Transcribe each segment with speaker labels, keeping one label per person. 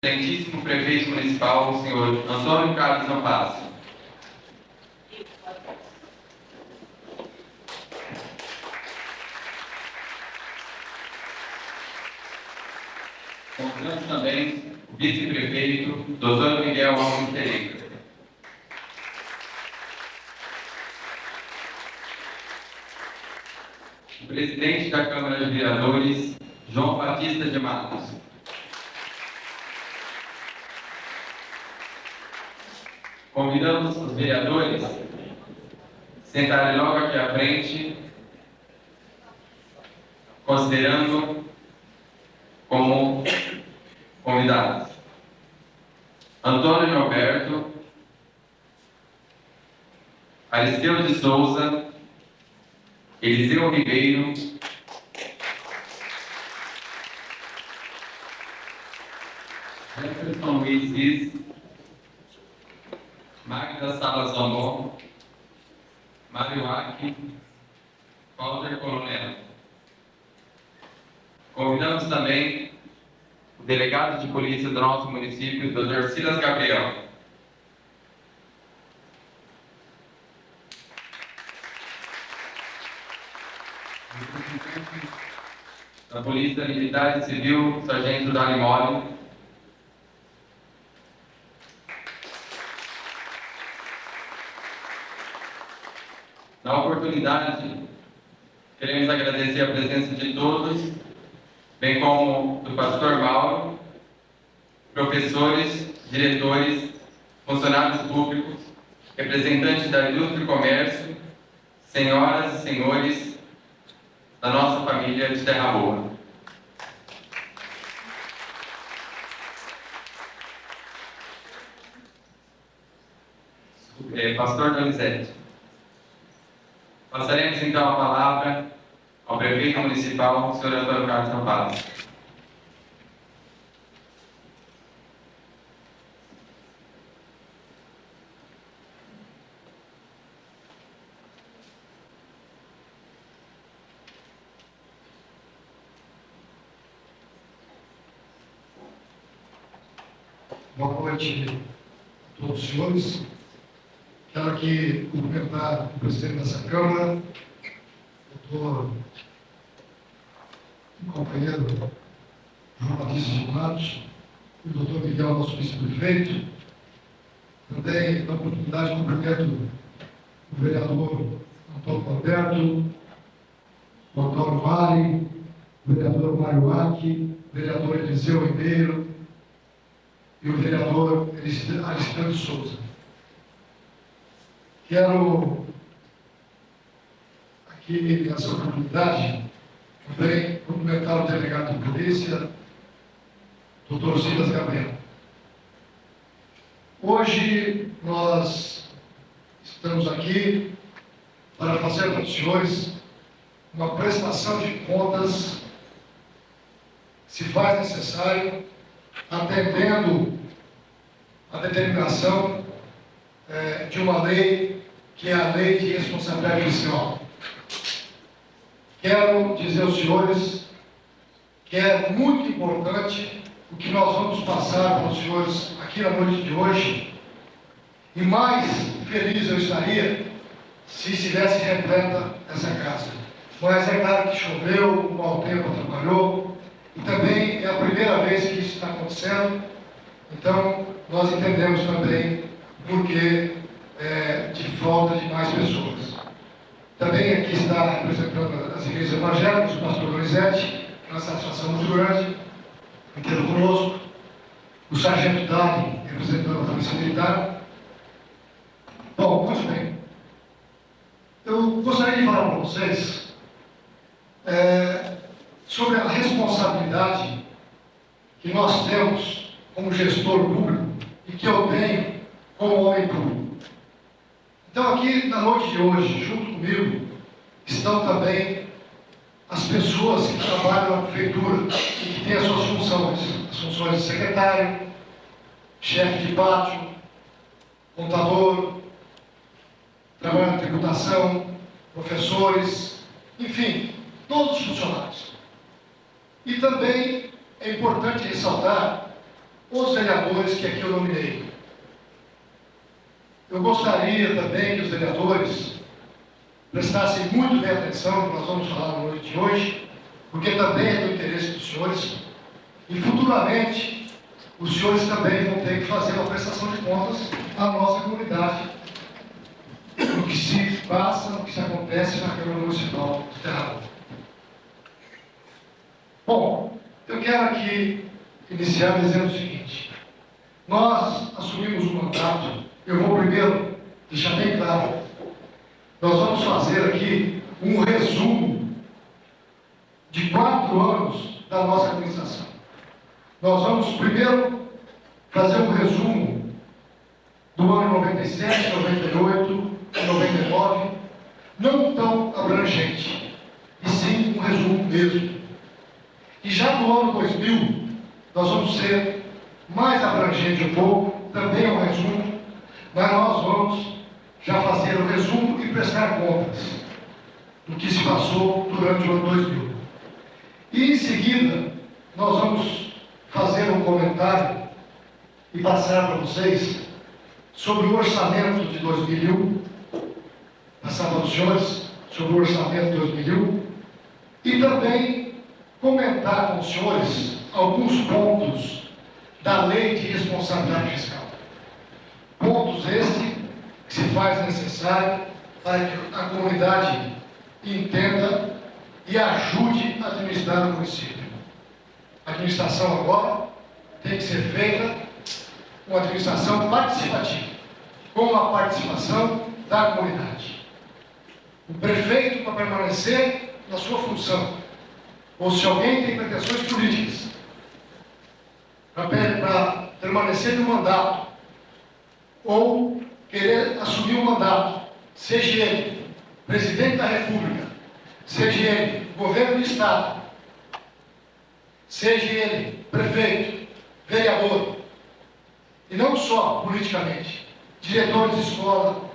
Speaker 1: Excelentíssimo Prefeito Municipal, o senhor Antônio Carlos Ampassi. Convidamos também o Vice-Prefeito, Dr. Miguel Alves Pereira. O Presidente da Câmara de Vereadores, João Batista de Matos. Convidamos os vereadores a sentarem logo aqui à frente, considerando como convidados Antônio Roberto, Aristeu de Souza, Eliseu Ribeiro, Jefferson Luiz Cis, Magda Salas Amon, Mário Aki, Walter Coronel. Convidamos também o delegado de polícia do nosso município, Dr. Silas Gabriel. Da Polícia Militar e Civil, Sargento Dani Mori. Na oportunidade, queremos agradecer a presença de todos, bem como do pastor Mauro, professores, diretores, funcionários públicos, representantes da indústria e comércio, senhoras e senhores da nossa família de Terra Boa. Pastor Donizete. Passaremos então a palavra ao Prefeito Municipal, Sr. Antônio Carlos Ampassi.
Speaker 2: Boa noite a todos os senhores. Quero aqui cumprimentar o presidente dessa Câmara, doutor e companheiro João Batista de Matos, e o doutor Miguel, nosso vice-prefeito. Também, na oportunidade, cumprimento o vereador Antônio Roberto, o Antônio Vale, o vereador Mário Aki, o vereador Eliseu Ribeiro e o vereador Aristeu de Souza. Quero, aqui nessa oportunidade, também cumprimentar o delegado de polícia, doutor Silas Gabriel. Hoje nós estamos aqui para fazer para os senhores uma prestação de contas, se faz necessário, atendendo a determinação de uma lei, que é a Lei de Responsabilidade Fiscal. Quero dizer aos senhores que é muito importante o que nós vamos passar para os senhores aqui na noite de hoje, e mais feliz eu estaria se estivesse repleta essa casa. Mas é claro que choveu, o mau tempo atrapalhou, e também é a primeira vez que isso está acontecendo, então nós entendemos também porque de falta de mais pessoas. Também aqui está representando as igrejas evangélicas, o pastor Donizete, é uma satisfação muito grande, inteiro conosco, o sargento Dani, representando a Polícia Militar. Bom, muito bem. Eu gostaria de falar para vocês sobre a responsabilidade que nós temos como gestor público e que eu tenho como homem público. Então, aqui na noite de hoje, junto comigo, estão também as pessoas que trabalham na prefeitura e que têm as suas funções. As funções de secretário, chefe de pátio, contador, trabalho na tributação, professores, enfim, todos os funcionários. E também é importante ressaltar os vereadores que aqui eu nominei. Eu gostaria também que os vereadores prestassem muito bem atenção no que nós vamos falar na noite de hoje, porque também é do interesse dos senhores, e futuramente os senhores também vão ter que fazer uma prestação de contas à nossa comunidade, no que se passa, no que se acontece na Câmara Municipal de Terra. Bom, eu quero aqui iniciar dizendo o seguinte: nós assumimos o mandato, eu vou primeiro deixar bem claro, nós vamos fazer aqui um resumo de 4 anos da nossa administração. Nós vamos primeiro fazer um resumo do ano 97, 98, 99, não tão abrangente, e sim um resumo mesmo. E já no ano 2000, nós vamos ser mais abrangente um pouco, também é um resumo, mas nós vamos já fazer o resumo e prestar contas do que se passou durante o ano 2000. E em seguida, nós vamos fazer um comentário e passar para vocês sobre o orçamento de 2001, passar para os senhores sobre o orçamento de 2001 e também comentar com os senhores alguns pontos da Lei de Responsabilidade Fiscal. Pontos estes que se faz necessário para que a comunidade entenda e ajude a administrar o município. A administração agora tem que ser feita uma administração participativa, com a participação da comunidade. O prefeito, para permanecer na sua função, ou se alguém tem pretensões políticas, para permanecer no mandato, ou querer assumir o mandato, seja ele presidente da República, seja ele governo do Estado, seja ele prefeito, vereador, e não só politicamente, diretores de escola,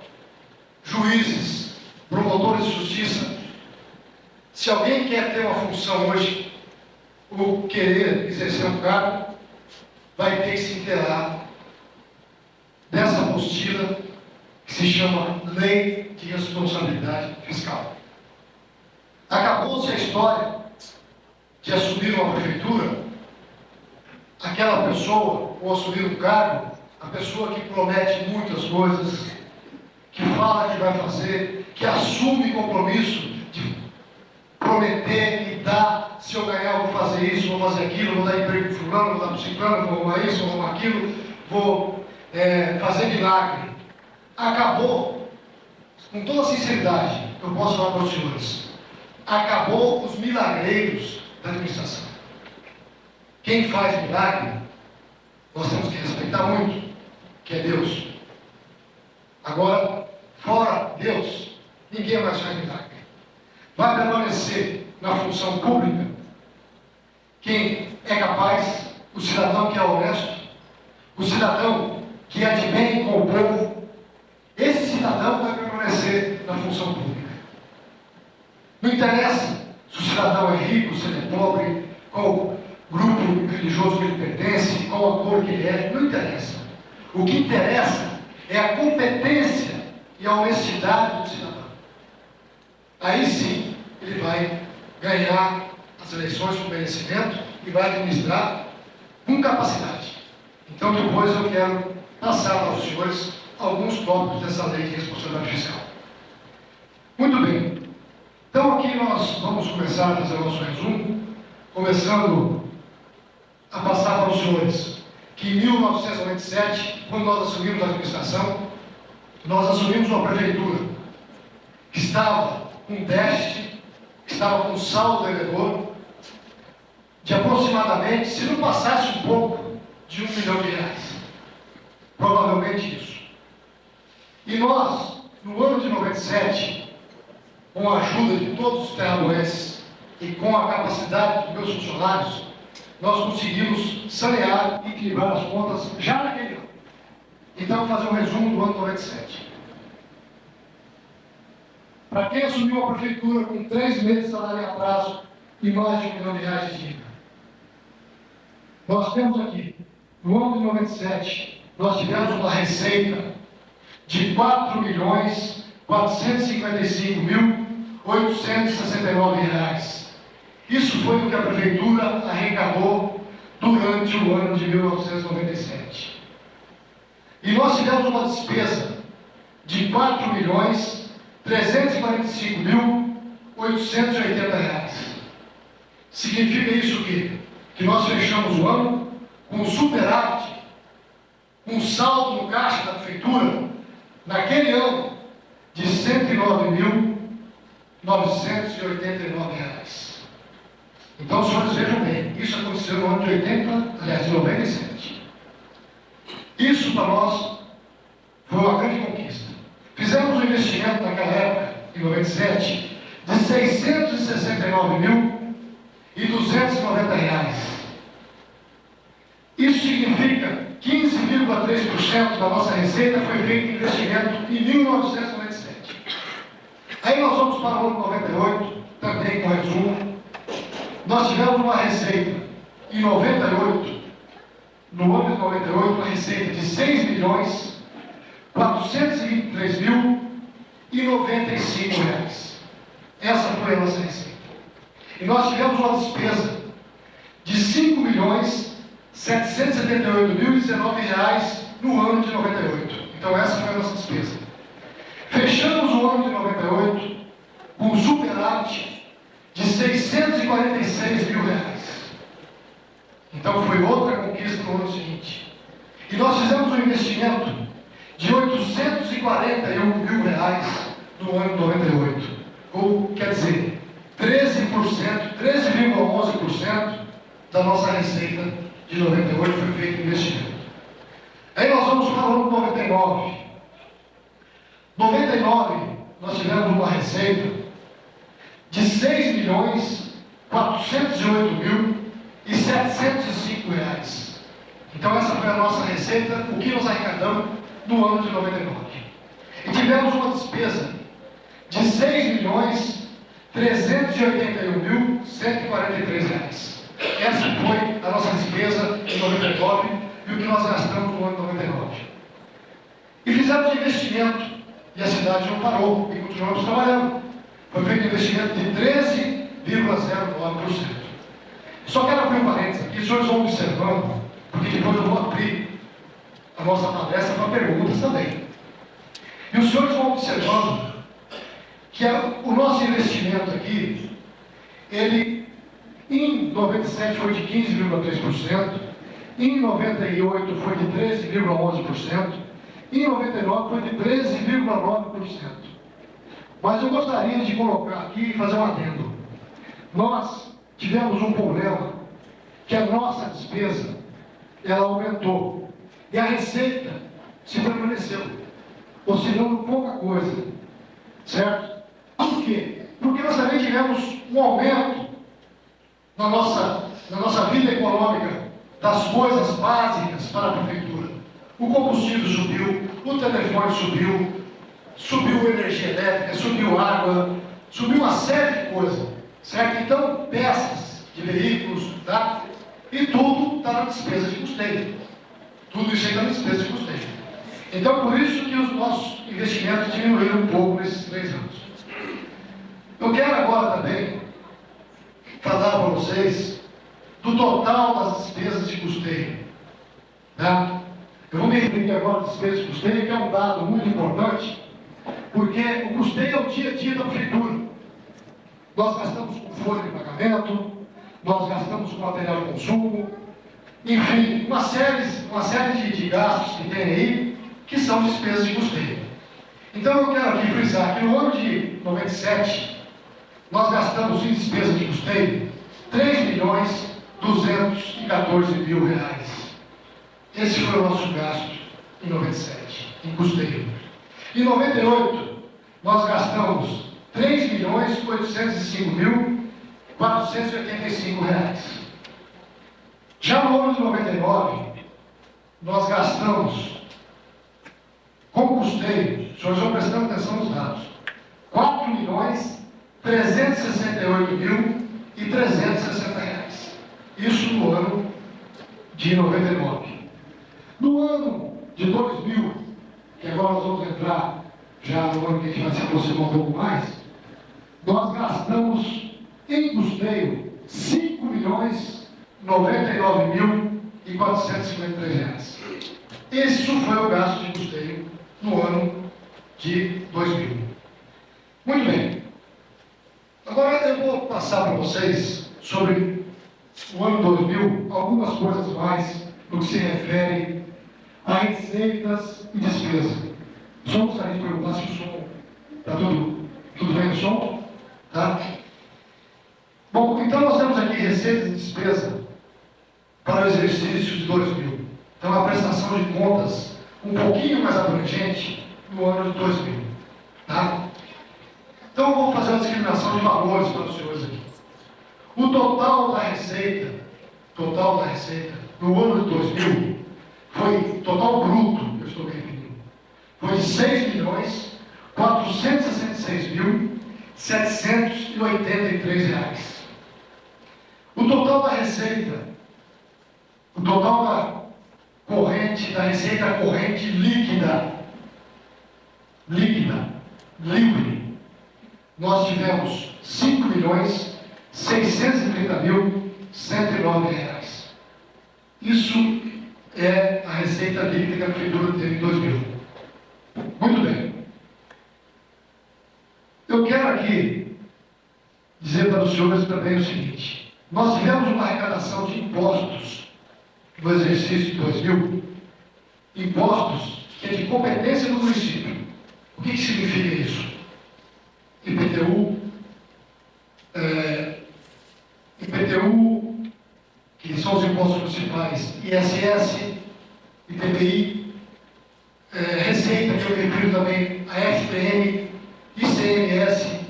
Speaker 2: juízes, promotores de justiça. Se alguém quer ter uma função hoje, ou querer exercer um cargo, vai ter que se inteirar dessa apostila que se chama Lei de Responsabilidade Fiscal. Acabou-se a história de assumir uma prefeitura, aquela pessoa, ou assumir um cargo, a pessoa que promete muitas coisas, que fala que vai fazer, que assume compromisso de prometer e dar, se eu ganhar eu vou fazer isso, vou fazer aquilo, vou dar emprego para fulano, vou dar para ciclano, vou arrumar isso, vou arrumar aquilo, vou fazer milagre. Acabou, com toda sinceridade, eu posso falar para os senhores, acabou os milagreiros da administração. Quem faz milagre, nós temos que respeitar muito, que é Deus. Agora, fora Deus, ninguém mais faz milagre. Vai permanecer na função pública quem é capaz, o cidadão que é honesto, o cidadão que é de bem com o povo. Esse cidadão vai permanecer na função pública. Não interessa se o cidadão é rico, se ele é pobre, qual o grupo religioso que ele pertence, qual a cor que ele é, não interessa. O que interessa é a competência e a honestidade do cidadão. Aí sim, ele vai ganhar as eleições com merecimento e vai administrar com capacidade. Então, depois eu quero passar para os senhores alguns tópicos dessa lei de responsabilidade fiscal. Muito bem. Então, aqui nós vamos começar a fazer o nosso resumo, começando a passar para os senhores que em 1997, quando nós assumimos a administração, nós assumimos uma prefeitura que estava com déficit, que estava com saldo devedor de aproximadamente, se não passasse um pouco, de R$1 milhão. Provavelmente isso. E nós, no ano de 97, com a ajuda de todos os terramoenses e com a capacidade dos meus funcionários, nós conseguimos sanear e equilibrar as contas já naquele ano. Então, vou fazer um resumo do ano 97. Para quem assumiu a prefeitura com 3 meses de salário em atraso e mais de R$1 milhão de dívida, nós temos aqui No ano de 97, nós tivemos uma receita de R$ 4.455.869. Isso foi o que a Prefeitura arrecadou durante o ano de 1997. E nós tivemos uma despesa de R$ 4.345.880. Significa isso o quê? Que nós fechamos o ano com superávit, com saldo no caixa da Prefeitura, naquele ano, de R$ 109.989. Então, os senhores vejam bem, isso aconteceu no ano de 97. Isso para nós foi uma grande conquista. Fizemos um investimento naquela época, em 97, de R$ 669.290. Isso significa 15,3% da nossa receita foi feito em investimento em 1997. Aí nós vamos para o ano 98, também com resumo. Nós tivemos uma receita em 98, no ano de 98, uma receita de R$ 6.423.095. Essa foi a nossa receita. E nós tivemos uma despesa de R$ 5.778.019 no ano de 98. Então essa foi a nossa despesa. Fechamos o ano de 98 com um superávit de R$ 646 mil. Então foi outra conquista no ano seguinte. E nós fizemos um investimento de R$ 841 mil no ano de 98. Ou, quer dizer, 13,11% da nossa receita de 98 foi feito em investimento. Aí nós vamos para o ano de 99. 99, nós tivemos uma receita de R$ 6.408.705. Então essa foi a nossa receita, o que nós arrecadamos no ano de 99. E tivemos uma despesa de R$ 6.381.143. Essa foi a nossa despesa em 99 e o que nós gastamos no ano de 99. E fizemos um investimento e a cidade não parou e continuamos trabalhando. Foi feito um investimento de 13,09%. Só quero abrir um parênteses aqui, os senhores vão observando, porque depois eu vou abrir a nossa palestra para perguntas também. E os senhores vão observando que o nosso investimento aqui, ele em 97 foi de 15,3%, em 98 foi de 13,11%, e em 99 foi de 13,9%. Mas eu gostaria de colocar aqui e fazer um adendo. Nós tivemos um problema, que a nossa despesa, ela aumentou, e a receita se permaneceu, oscilando pouca coisa, certo? Por quê? Porque nós também tivemos um aumento na nossa vida econômica das coisas básicas para a prefeitura. O combustível subiu, o telefone subiu a energia elétrica, subiu água, subiu uma série de coisas, certo? Então, peças de veículos, tá? E tudo está na despesa de custeio. Tudo isso aí está na despesa de custeio. Então, por isso que os nossos investimentos diminuíram um pouco nesses 3 anos. Eu quero agora também falar para vocês do total das despesas de custeio. Tá? Eu vou me referir agora às despesas de custeio, que é um dado muito importante, porque o custeio é o dia a dia da prefeitura. Nós gastamos com folha de pagamento, nós gastamos com material de consumo, enfim, uma série de gastos que tem aí, que são despesas de custeio. Então eu quero aqui frisar que no ano de 97, nós gastamos em despesa de custeio R$ 3.214.000. Esse foi o nosso gasto em 97, em custeio. Em 98, nós gastamos R$ 3.805.485. Já no ano de 99, nós gastamos com custeio, os senhores vão prestando atenção nos dados, R$ 4.368.360. Isso no ano de 99. No ano de 2000, que agora nós vamos entrar já no ano que a gente vai se aproximar um pouco mais, nós gastamos em custeio R$5.099.453. Esse foi o gasto de custeio no ano de 2000. Muito bem. Agora eu vou passar para vocês sobre o ano 2000 algumas coisas mais no que se refere a receitas e despesas. Só gostaria de perguntar se o som está tudo bem no som? Tá? Bom, então nós temos aqui receitas e despesa para o exercício de 2000. Então a prestação de contas um pouquinho mais abrangente no ano de 2000. Tá? Então eu vou fazer uma discriminação de valores para os senhores aqui. O total da receita no ano de 2000 foi, total bruto, eu estou referindo, foi de R$6.466.783. O total da receita, o total da receita corrente líquida, livre, nós tivemos R$5.630.109. Isso é a receita líquida que a prefeitura teve em 2000. Muito bem. Eu quero aqui dizer para os senhores também o seguinte: nós tivemos uma arrecadação de impostos no exercício de 2000, impostos que é de competência do município. O que significa isso? IPTU, que são os impostos municipais, ISS, ITBI, Receita, que eu refiro também, a FPM, ICMS.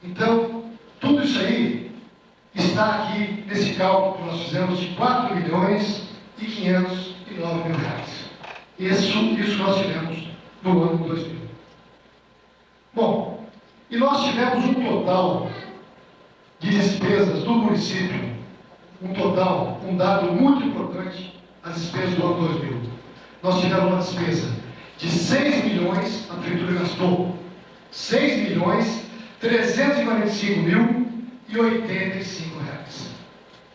Speaker 2: Então, tudo isso aí está aqui nesse cálculo que nós fizemos de R$4.509.000. Isso nós tivemos no ano 2000. Bom, e nós tivemos um total de despesas do município, um dado muito importante, as despesas do ano 2000. Nós tivemos uma despesa de 6 milhões, a prefeitura gastou R$6.345.085.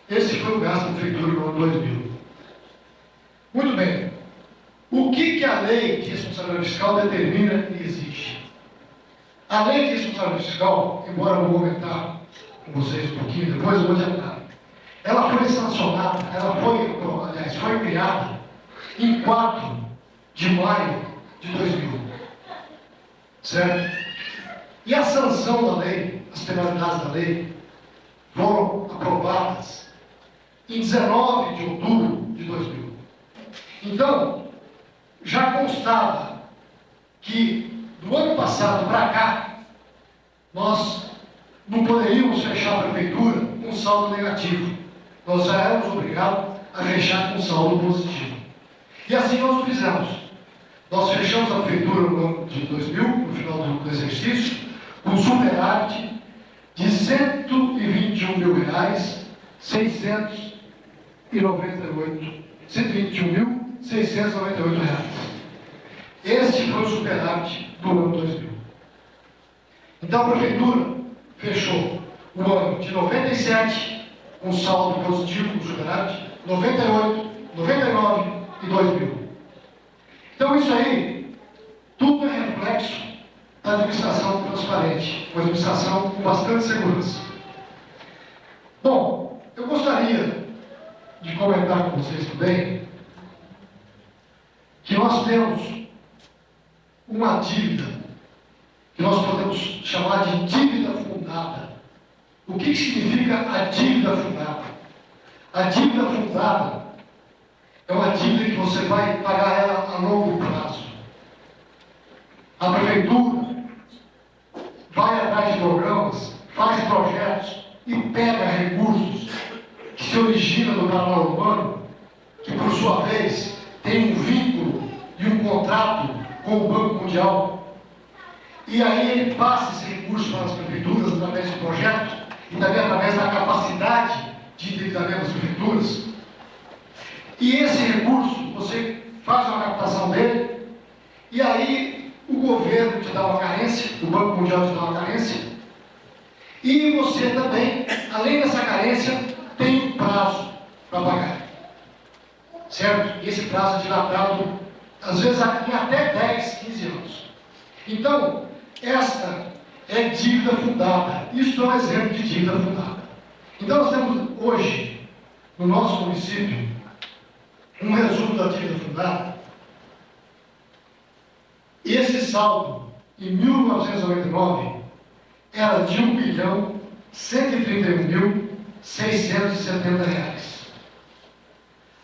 Speaker 2: Esse foi o gasto da prefeitura no ano 2000. Muito bem. O que a lei de responsabilidade fiscal determina e exige? A lei de responsabilidade fiscal, embora eu vou comentar com vocês um pouquinho depois, eu vou adiantar. Ela foi sancionada, foi criada em 4 de maio de 2000. Certo? E a sanção da lei, as penalidades da lei, foram aprovadas em 19 de outubro de 2000. Então, já constava que do ano passado para cá, nós não poderíamos fechar a prefeitura com saldo negativo. Nós já éramos obrigados a fechar com saldo positivo. E assim nós o fizemos. Nós fechamos a prefeitura no ano de 2000, no final do exercício, com superávit de R$121.698. Este foi o superávit do ano 2000. Então a prefeitura fechou o ano de 97 com saldo positivo, com superávit, 98, 99 e 2000. Então isso aí, tudo é reflexo da administração transparente, uma administração com bastante segurança. Bom, eu gostaria de comentar com vocês também que nós temos uma dívida que nós podemos chamar de dívida fundada. O que significa a dívida fundada? A dívida fundada é uma dívida que você vai pagar ela a longo prazo. A prefeitura vai atrás de programas, faz projetos e pega recursos que se originam do canal urbano, que por sua vez tem um vínculo e um contrato com o Banco Mundial. E aí ele passa esse recurso para as prefeituras através de projetos e também através da capacidade de endividamento das prefeituras. E esse recurso você faz uma captação dele, e aí o governo te dá uma carência, o Banco Mundial te dá uma carência, e você também, além dessa carência, tem um prazo para pagar. Certo? E esse prazo é dilatado, às vezes, em até 10, 15 anos. Então, esta é dívida fundada. Isso é um exemplo de dívida fundada. Então, nós temos hoje, no nosso município, um resumo da dívida fundada. Esse saldo, em 1999, era de R$1.131.670.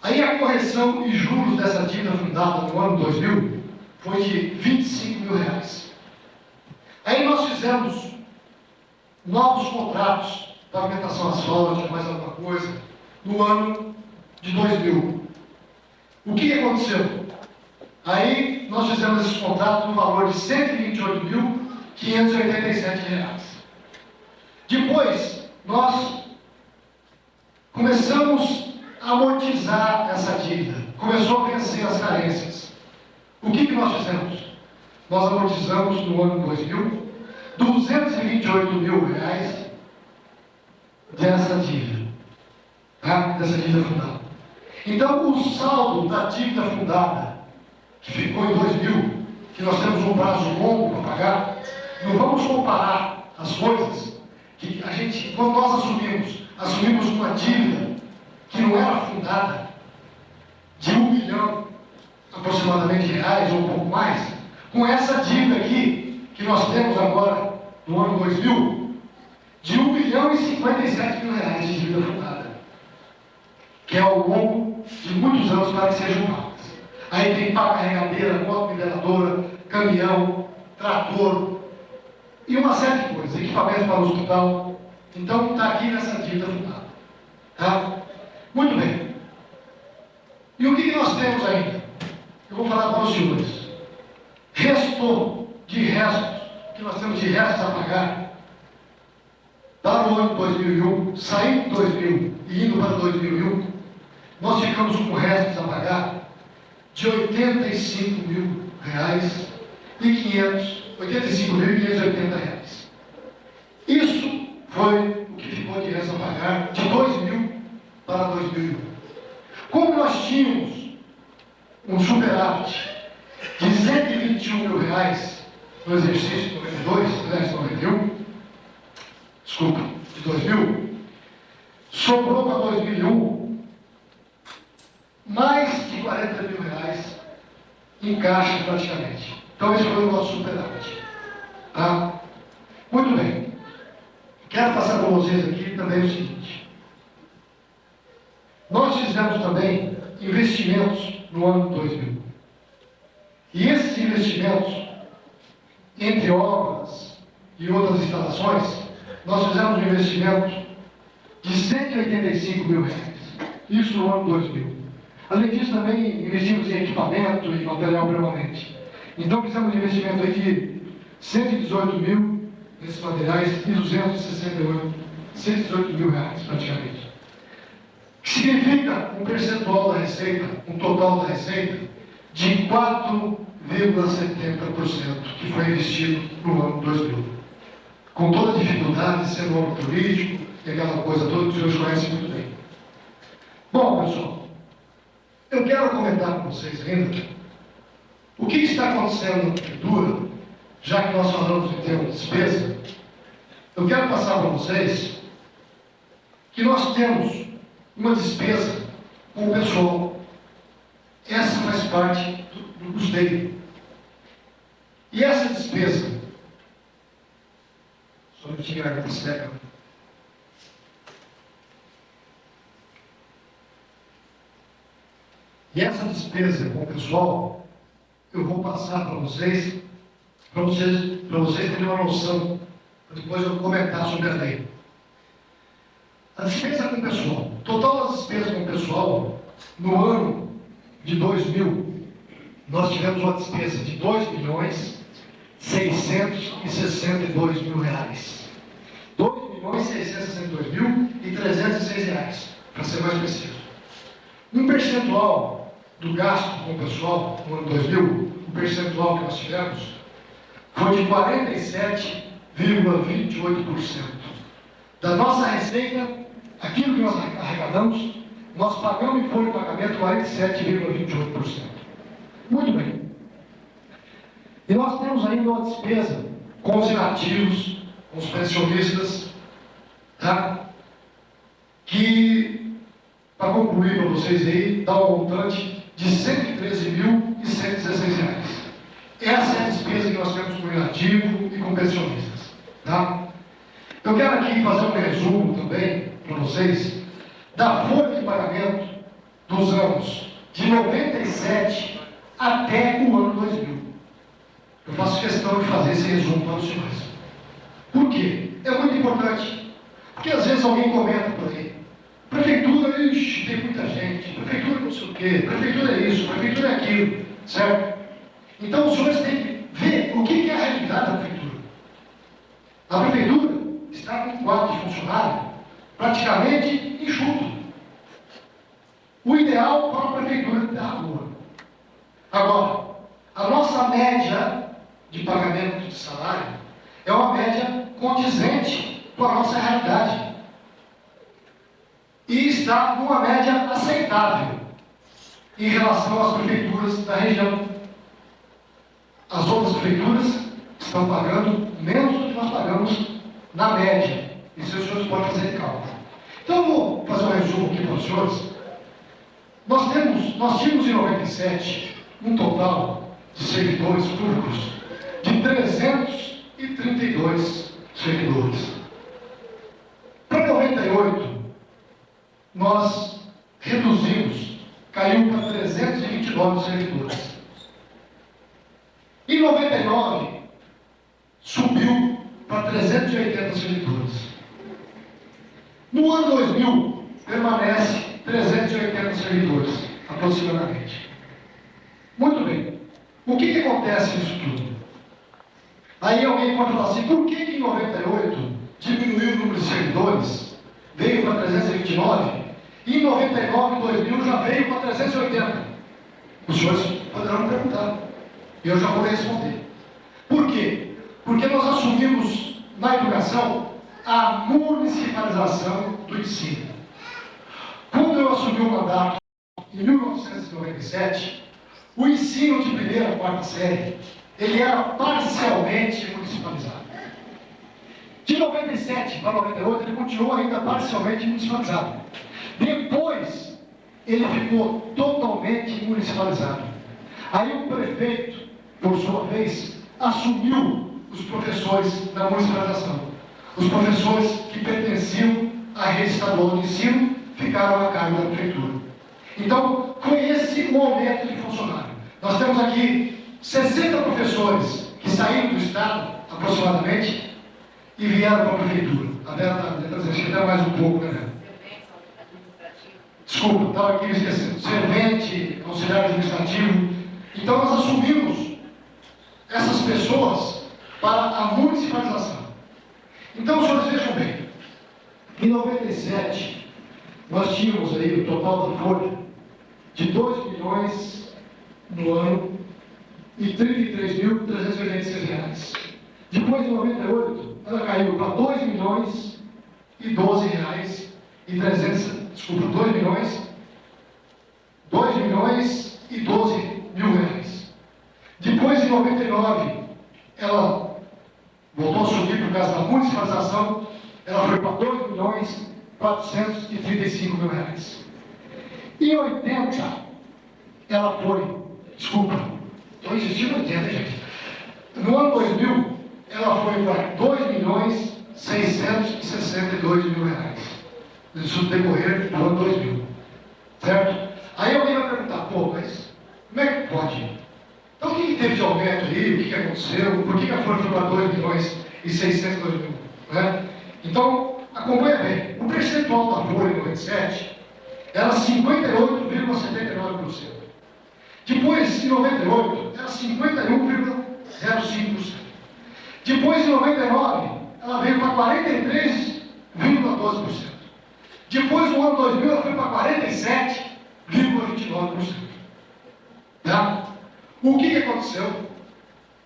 Speaker 2: Aí a correção e juros dessa dívida fundada no ano 2000 foi de R$25 mil. Aí nós fizemos novos contratos, pavimentação asfáltica, mais alguma coisa, no ano de 2000. O que aconteceu? Aí nós fizemos esse contrato no valor de R$128.587. Depois, nós começamos a amortizar essa dívida. Começou a vencer as carências. O que nós fizemos? Nós amortizamos no ano 2000 R$228 mil dessa dívida. Tá? Dessa dívida fundada. Então, o saldo da dívida fundada, que ficou em 2000, que nós temos um prazo longo para pagar, não vamos comparar as coisas que a gente, quando nós assumimos uma dívida que não era fundada, de R$1 bilhão aproximadamente reais, ou um pouco mais, com essa dívida aqui, que nós temos agora, no ano 2000, de R$1.057.000 de dívida fundada, que é ao longo de muitos anos para que sejam pagas. Aí tem pá carregadeira, moto niveladora, caminhão, trator, e uma série de coisas, equipamentos para o hospital. Então, está aqui nessa dívida fundada. Tá? Muito bem. E o que nós temos ainda? Eu vou falar para os senhores. Restos, que nós temos de restos a pagar, para o ano 2001, saindo de 2000 e indo para 2001, nós ficamos com restos a pagar de R$85.580. Isso foi o que ficou de restos a pagar de 2000 para 2001. Como nós tínhamos um superávit de R$121 mil no exercício de 2000, sobrou para 2001 mais de R$40 mil em caixa praticamente. Então esse foi o nosso superávit. Tá? Muito bem. Quero passar para vocês aqui também o seguinte. Nós fizemos também investimentos no ano 2000. E esses investimentos, entre obras e outras instalações, nós fizemos um investimento de R$185 mil. Isso no ano 2000. Além disso, também investimos em equipamento e material permanente. Então, fizemos um investimento aí de R$118 mil nesses materiais e R$118 mil praticamente. Que significa um percentual da receita, um total da receita de 4,70% que foi investido no ano 2000. Com toda a dificuldade, sendo um ano político e aquela coisa toda que os senhores conhecem muito bem. Bom, pessoal, eu quero comentar com vocês ainda o que está acontecendo na prefeitura, já que nós falamos em termos de despesa. Eu quero passar para vocês que nós temos uma despesa com o pessoal. Essa faz parte do custeio. E essa despesa, só me tirar aqui seca. E essa despesa com o pessoal, eu vou passar para vocês terem uma noção, para depois eu comentar sobre a lei. A despesa com o pessoal, total das despesas com o pessoal, no ano de 2000, nós tivemos uma despesa de R$2.662.000. R$2.662.306, para ser mais preciso. Um percentual do gasto com o pessoal no ano 2000, o percentual que nós tivemos, foi de 47,28%. Da nossa receita, aquilo que nós arrecadamos, nós pagamos em folha de pagamento 47,28%. Muito bem. E nós temos ainda uma despesa com os inativos, com os pensionistas, tá? Que, para concluir para vocês aí, dá um montante de R$ 113.116. Essa é a despesa que nós temos com o inativo e com pensionistas, tá? Eu quero aqui fazer um resumo também para vocês da folha de pagamento dos anos de 97 até o ano 2000. Eu faço questão de fazer esse resumo para os senhores. Por quê? É muito importante. Porque às vezes alguém comenta por aí: prefeitura, ixi, tem muita gente, prefeitura não sei o quê, prefeitura é isso, prefeitura é aquilo, certo? Então os senhores têm que ver o que é a realidade da prefeitura. A prefeitura está com um quadro de funcionário praticamente enxuto. O ideal para a prefeitura da rua. Agora, a nossa média de pagamento de salário é uma média condizente com a nossa realidade. E está numa média aceitável em relação às prefeituras da região. As outras prefeituras estão pagando menos do que nós pagamos na média. Isso os senhores podem fazer cálculo. Então, eu vou fazer um resumo aqui para os senhores. Nós tínhamos em 97 um total de servidores públicos de 332 servidores. Para 98, nós reduzimos, caiu para 329 servidores. Em 99, subiu para 380 servidores. No ano 2000, permanece 380 servidores, aproximadamente. Muito bem. O que acontece nisso tudo? Aí alguém pode falar assim: por que em 98 diminuiu o número de servidores, veio para 329, e em 99 e 2000 já veio para 380? Os senhores poderão me perguntar, e eu já vou responder. Por quê? Porque nós assumimos na educação a municipalização do ensino. Quando eu assumi o mandato em 1997, o ensino de primeira a quarta série, ele era parcialmente municipalizado. De 97 para 98, ele continuou ainda parcialmente municipalizado. Depois, ele ficou totalmente municipalizado. Aí o prefeito, por sua vez, assumiu os professores na municipalização. Os professores que pertenciam à rede estadual de ensino ficaram a cargo da prefeitura. Então, foi esse o aumento de funcionário. Nós temos aqui 60 professores que saíram do Estado, aproximadamente, e vieram para a prefeitura. A Vera está dizendo até mais um pouco, né? Desculpa, estava aqui me esquecendo. Servente, auxiliar administrativo. Então, nós assumimos essas pessoas para a municipalização. Então, os senhores vejam bem. Em 97, nós tínhamos aí o total da folha de 2 milhões no ano e R$ 33.386. Depois, em 98, ela caiu para 2 milhões e 12 reais e 2 milhões e 12 mil reais. Depois, em 99, ela voltou a subir por causa da municipalização, ela foi para 2 milhões e 435 mil reais. Em 80, ela foi, desculpa, estou insistindo em 80, gente. No ano 2000, ela foi para 2 milhões e 662 mil reais. Isso no decorrer do ano 2000. Certo? Aí alguém vai perguntar: pô, mas como é que pode? Então o que teve de aumento aí? O que aconteceu? Por que a folha foi para 2 milhões e 602 mil? Né? Então, acompanha bem. O percentual da folha em 97 era 58,79%. Depois, em 98, era 51,05%. Depois, em 99, ela veio para 43,12%. Depois, no ano 2000, ela foi para 47,29%. Tá? O que aconteceu?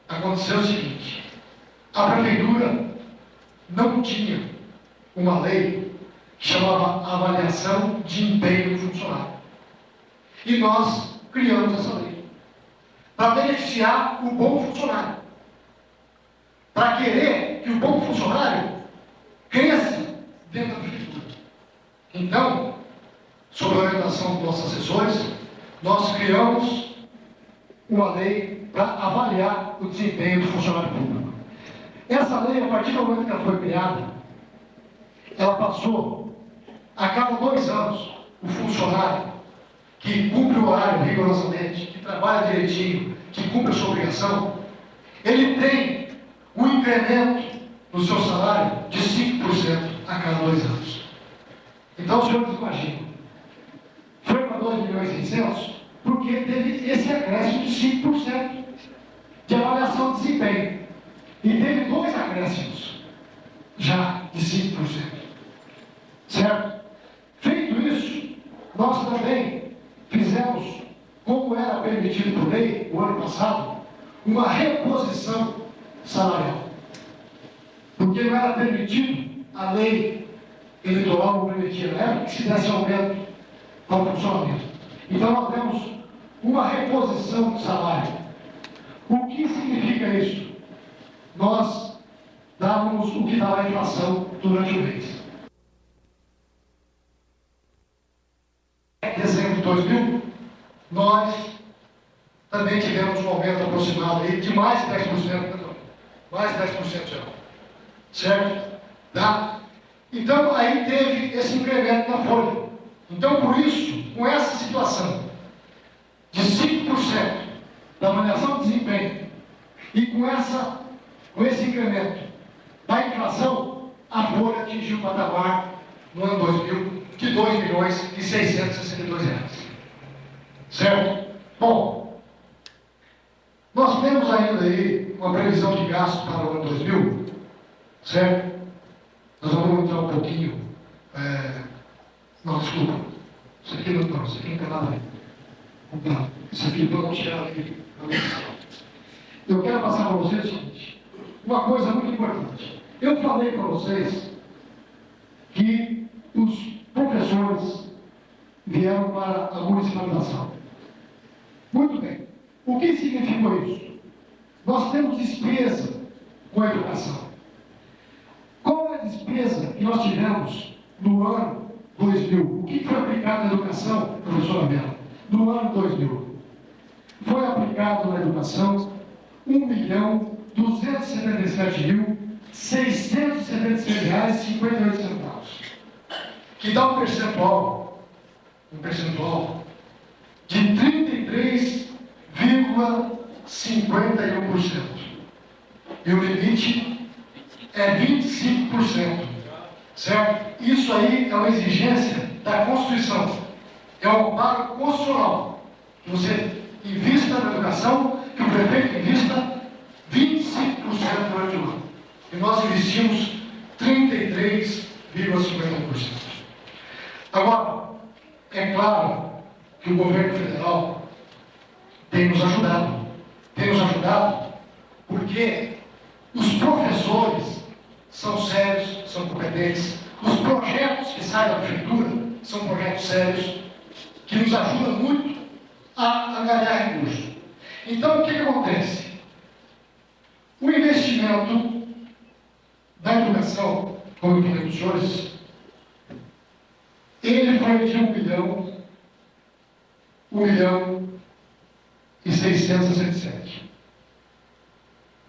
Speaker 2: Aconteceu o seguinte: a prefeitura não tinha uma lei que chamava avaliação de empenho do funcionário. E nós criamos essa lei para beneficiar o bom funcionário, para querer que o bom funcionário cresça dentro da prefeitura. Então, sob a orientação dos nossos assessores, nós criamos uma lei para avaliar o desempenho do funcionário público. Essa lei, a partir do momento que ela foi criada, ela passou a cada 2 anos o funcionário que cumpre o horário rigorosamente, que trabalha direitinho, que cumpre a sua obrigação, ele tem um incremento no seu salário de 5% a cada 2 anos. Então, os senhores imaginam, foi para 2.600.000 porque teve esse acréscimo de 5% de avaliação de desempenho. E teve 2 acréscimos já de 5%. Certo? Feito isso, nós também fizemos, como era permitido por lei o ano passado, uma reposição salarial. Porque não era permitido, a lei eleitoral não permitia na época que se desse aumento ao funcionamento. Então nós temos uma reposição de salário. O que significa isso? Nós dávamos o que dava a inflação durante o mês. Em dezembro de 2000, nós também tivemos um aumento aproximado aí de mais de 10%, mais de 10% geral. Certo? Tá? Então, aí teve esse incremento na folha. Então, por isso, com essa situação de 5% da avaliação de desempenho e com esse incremento da inflação, a folha atingiu o patamar no ano 2000 de R$2.662.000. Certo? Bom, nós temos ainda aí uma previsão de gasto para o ano 2000, certo? Nós vamos entrar um pouquinho. Não, desculpa. Isso aqui não, isso aqui não tem nada a ver. Não, isso aqui eu não tirar aqui. Eu quero passar para vocês o seguinte: uma coisa muito importante. Eu falei para vocês que os professores vieram para a municipalização. Muito bem. O que significou isso? Nós temos despesa com a educação. Qual é a despesa que nós tivemos no ano 2000? O que foi aplicado na educação, professora Bela? No ano 2000? Foi aplicado na educação R$1.277.676,58, que dá um percentual de 33,51%. E o limite é 25%. Certo? Isso aí é uma exigência da Constituição. É um amparo constitucional. Que você invista na educação, que o prefeito invista 25% durante o ano. E nós investimos 33,50%. Agora, é claro que o governo federal tem nos ajudado. Tem nos ajudado porque os professores são sérios, são competentes. Os projetos que saem da prefeitura são projetos sérios, que nos ajudam muito a angariar recursos. Então, o que acontece? O investimento da educação, como eu falei para os senhores, ele foi de 1.667.000.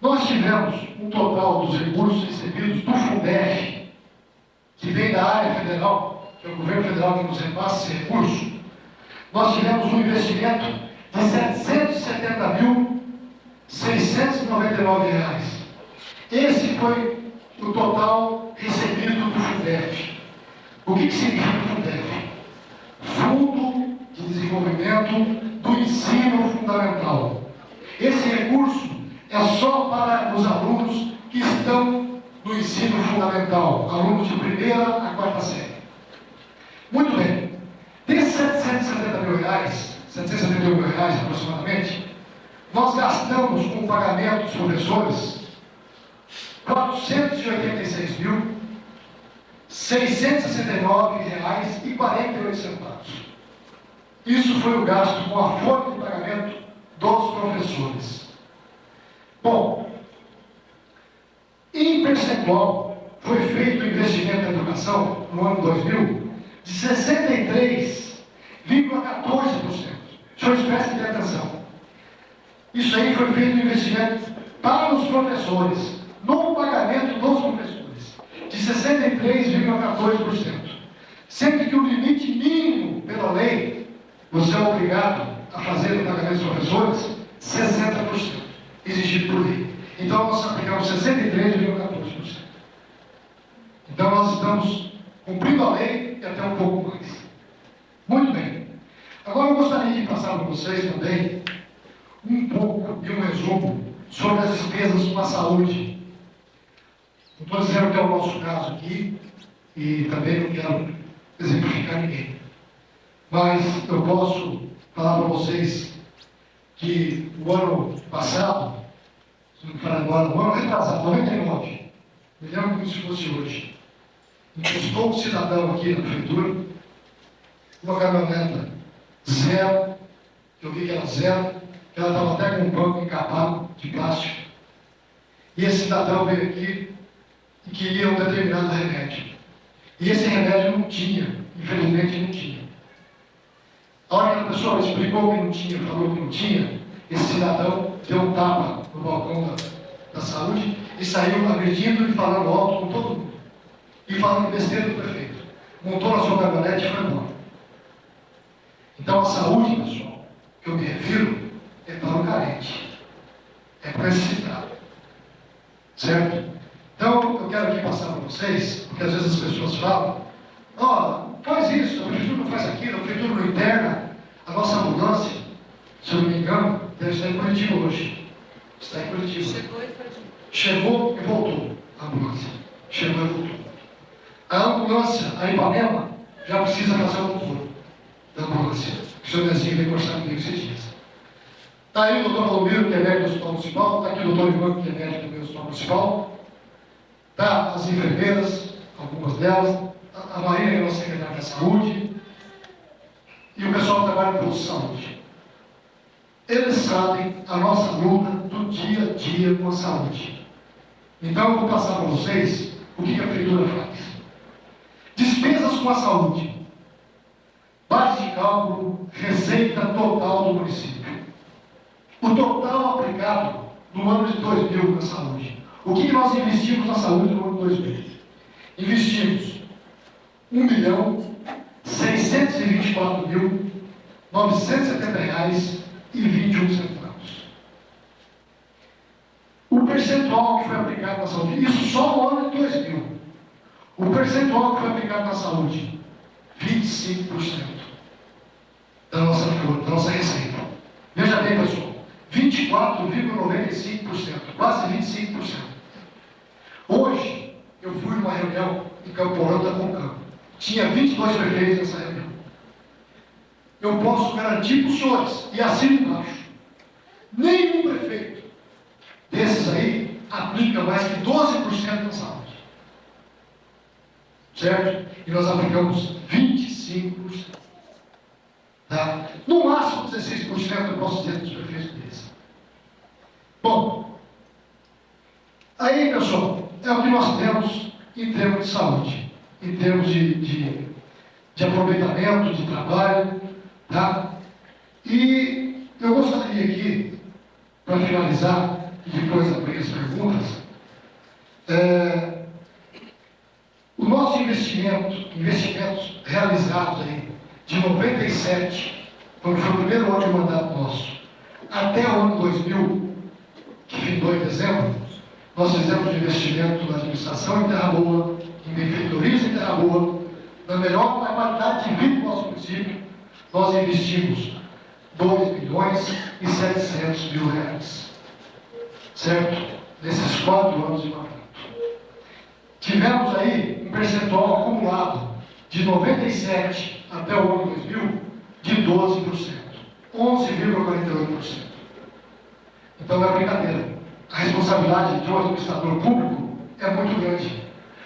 Speaker 2: Nós tivemos um total dos recursos recebidos do Fundef, que vem da área federal, que é o governo federal que nos repassa esse recurso. Nós tivemos um investimento de R$770.699. Esse foi o total recebido do Fundef. O que significa o Fundef? Fundo de Desenvolvimento do Ensino Fundamental. Esse recurso é só para os alunos que estão no ensino fundamental, alunos de primeira a quarta série. Muito bem. Desses R$770.000, 771 reais aproximadamente, nós gastamos com o pagamento dos professores R$ 486.669,48. Isso foi o gasto com a folha de pagamento dos professores. Bom, em percentual, foi feito o investimento na educação no ano 2000 de 63,14%. Senhores, prestem atenção. Isso aí foi feito o investimento para os professores, no pagamento dos professores, de 63,14%. Sendo que o limite mínimo pela lei, você é obrigado a fazer o pagamento dos professores, 60%, exigido por lei. Então nós aplicamos 63,14%. Então nós estamos cumprindo a lei e até um pouco mais. Muito bem. Agora eu gostaria de passar para vocês também um pouco de um resumo sobre as despesas com a saúde. Não estou dizendo que é o nosso caso aqui, e também não quero exemplificar ninguém. Mas eu posso falar para vocês que o ano passado, se não falar agora, o ano retrasado, 99, me lembro como se fosse hoje, encostou um cidadão aqui na prefeitura, uma caminhoneta zero, que eu vi que era zero, que ela estava até com um banco encapado de plástico. E esse cidadão veio aqui e queria um determinado remédio. E esse remédio não tinha, infelizmente não tinha. A hora que a pessoa explicou que não tinha, falou que não tinha, esse cidadão deu um tapa no balcão da saúde e saiu agredindo e falando alto com todo mundo. E falando besteira do prefeito. Montou na sua caminhonete e foi embora. Então a saúde, pessoal, que eu me refiro, é para o carente. É para esse necessitado. Certo? Então, eu quero aqui passar para vocês, porque às vezes as pessoas falam, faz isso, a prefeitura não faz aquilo, a prefeitura não interna, a nossa ambulância, se eu não me engano, deve estar em Curitiba hoje. Está em Curitiba. Chegou e voltou a ambulância. Chegou e voltou. A ambulância, a Ipanema, já precisa fazer o motor da ambulância. O senhor Nezinho veio conversar comigo esses dias. Está aí o doutor Valdomiro, que é médico do Hospital Municipal, está aqui o doutor Ivan, que é médico do Hospital Municipal, está as enfermeiras, algumas delas, a Maria, que é nossa secretária da Saúde, e o pessoal que trabalha com saúde. Eles sabem a nossa luta do dia a dia com a saúde. Então, eu vou passar para vocês o que a prefeitura faz. Despesas com a saúde. Base de cálculo, receita total do município. O total aplicado no ano de 2000 na saúde. O que nós investimos na saúde no ano de 2000? Investimos R$1.624.970,21. O percentual que foi aplicado na saúde, isso só no ano de 2000. O percentual que foi aplicado na saúde, 25% da nossa receita. Veja bem, pessoal, 24,95%, quase 25%. Hoje, eu fui numa reunião em Campo Mourão da Concam. Tinha 22 prefeitos nessa reunião. Eu posso garantir para os senhores, e assino embaixo, nenhum prefeito desses aí aplica mais que 12% na saúde. Certo? E nós aplicamos 25%. Tá? No máximo 16% eu posso dizer dos prefeitos deles. Bom, aí, pessoal, é o que nós temos em termos de saúde, em termos de aproveitamento, de trabalho, tá? E eu gostaria aqui, para finalizar, e depois abrir as perguntas, o nosso investimentos realizados aí, de 97, quando foi o primeiro ano de mandato nosso, até o ano 2000, que findou em dezembro, nós fizemos investimento na administração em Terra Boa, em benfeitorias em Terra Boa, na melhor qualidade de vida do nosso município, nós investimos R$2.700.000. Certo? Nesses 4 anos de mandato. Tivemos aí um percentual acumulado de 97 até o ano 2000 de 12%. 11,48%. Então não é brincadeira. A responsabilidade de um administrador público é muito grande.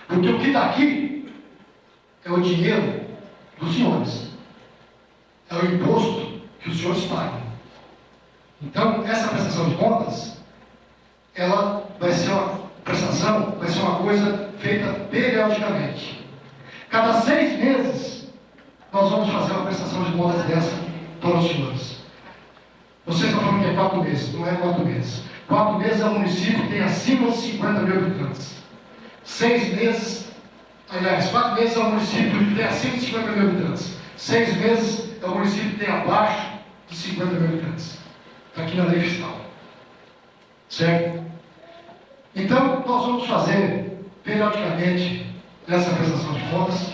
Speaker 2: Porque o que está aqui é o dinheiro dos senhores. É o imposto que os senhores pagam. Então, essa prestação de contas, ela vai ser uma coisa feita periodicamente. Cada 6 meses, nós vamos fazer uma prestação de contas dessa para os senhores. Vocês estão falando que é 4 meses, não é 4 meses. 4 meses é um município que tem acima de 50 mil habitantes. 6 meses, aliás, 4 meses é um município que tem acima de 50 mil habitantes. 6 meses é um município que tem abaixo de 50 mil habitantes. Está aqui na lei fiscal. Certo? Então, nós vamos fazer periodicamente essa prestação de contas.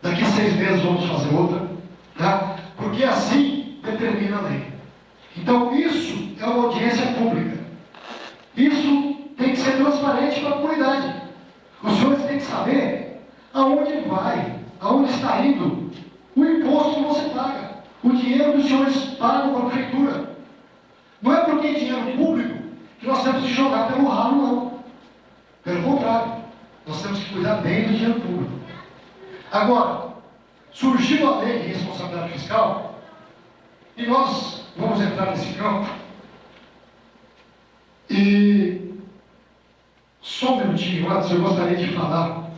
Speaker 2: Daqui 6 meses vamos fazer outra, tá? Porque assim determina a lei. Então, isso é uma audiência pública. Isso tem que ser transparente para a comunidade. Os senhores têm que saber aonde vai, aonde está indo o imposto que você paga, o dinheiro que os senhores pagam para a prefeitura. Não é porque é dinheiro público que nós temos que jogar pelo ralo, não. Pelo contrário, nós temos que cuidar bem do dinheiro público. Agora, surgiu a lei de responsabilidade fiscal e nós vamos entrar nesse campo. E só um minutinho antes, eu gostaria de falar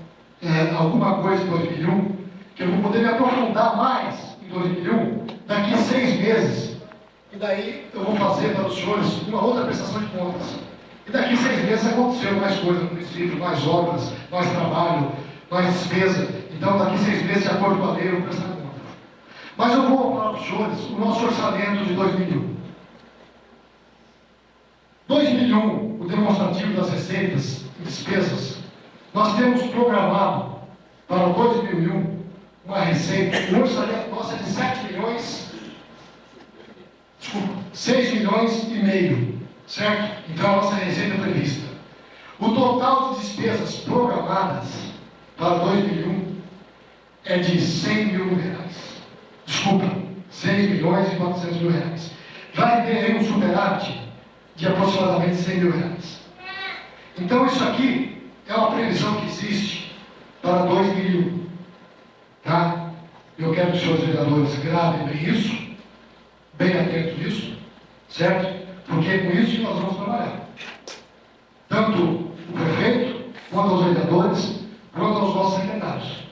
Speaker 2: alguma coisa em 2001, que eu vou poder me aprofundar mais em 2001, daqui 6 meses. E daí eu vou fazer para os senhores uma outra prestação de contas. E daqui 6 meses aconteceu mais coisa no município, mais obras, mais trabalho, mais despesa. Então daqui 6 meses, de acordo com a lei, eu vou prestar contas. Mas eu vou falar para os senhores o nosso orçamento de 2001. 2001, o demonstrativo das receitas e despesas, nós temos programado para 2001 uma receita, o orçamento nosso é de 6 milhões e meio, certo? Então a nossa receita prevista. O total de despesas programadas para 2001 é de 100 mil reais. Desculpa, 6 milhões e 400 mil reais. Vai ter aí um superávit de aproximadamente 100 mil reais. Então isso aqui é uma previsão que existe para 2001. Tá? Eu quero que os senhores vereadores gravem bem isso, bem atentos nisso, certo? Porque é com isso que nós vamos trabalhar. Tanto o prefeito, quanto os vereadores, quanto aos nossos secretários.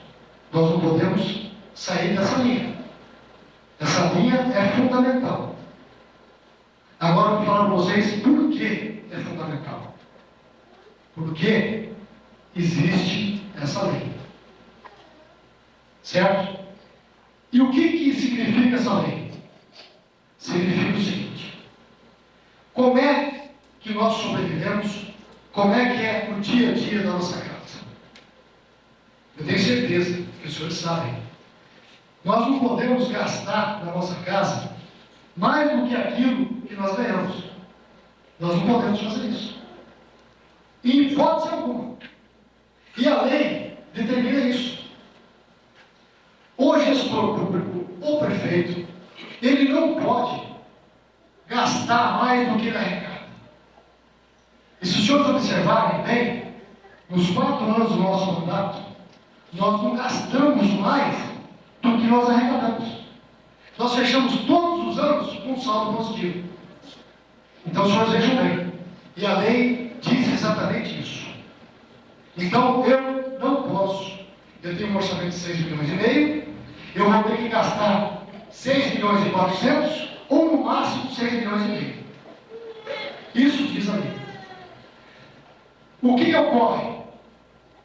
Speaker 2: Nós não podemos sair dessa linha. Essa linha é fundamental. Agora eu vou falar para vocês por que é fundamental. Porque existe essa lei. Certo? E o que significa essa lei? Significa o seguinte: como é que nós sobrevivemos? Como é que é o dia a dia da nossa casa? Eu tenho certeza que os senhores sabem. Nós não podemos gastar na nossa casa mais do que aquilo que nós ganhamos. Nós não podemos fazer isso. Em hipótese alguma. E a lei determina isso. O gestor público, o prefeito, ele não pode gastar mais do que ele arrecada. E se os senhores observarem bem, nos 4 anos do nosso mandato, nós não gastamos mais do que nós arrecadamos. Nós fechamos todos os anos com um saldo positivo. Então, os senhores vejam bem. E a lei diz exatamente isso. Então, eu não posso. Eu tenho um orçamento de 6 milhões e meio. Eu vou ter que gastar 6 milhões e 400 ou no máximo 6 milhões e meio. Isso diz a lei. O que ocorre?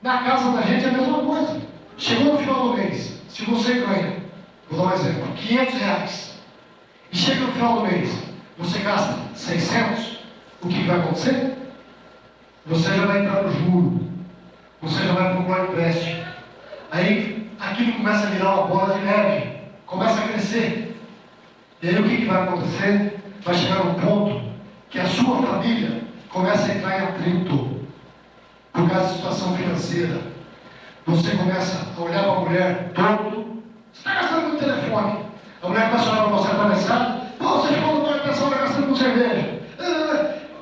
Speaker 2: Na casa da gente é a mesma coisa. Chegou no final do mês, se você ganha, vou dar um exemplo, 500 reais, e chega no final do mês, você gasta 600, o que vai acontecer? Você já vai entrar no juro, você já vai procurar empréstimo. Aí aquilo começa a virar uma bola de neve, começa a crescer. E aí o que vai acontecer? Vai chegar um ponto que a sua família começa a entrar em atrito por causa da situação financeira. Você começa a olhar para a mulher torto. Você está gastando no telefone. A mulher começa a olhar para você atravessada, pô, você ficou no parque pensando gastando com cerveja.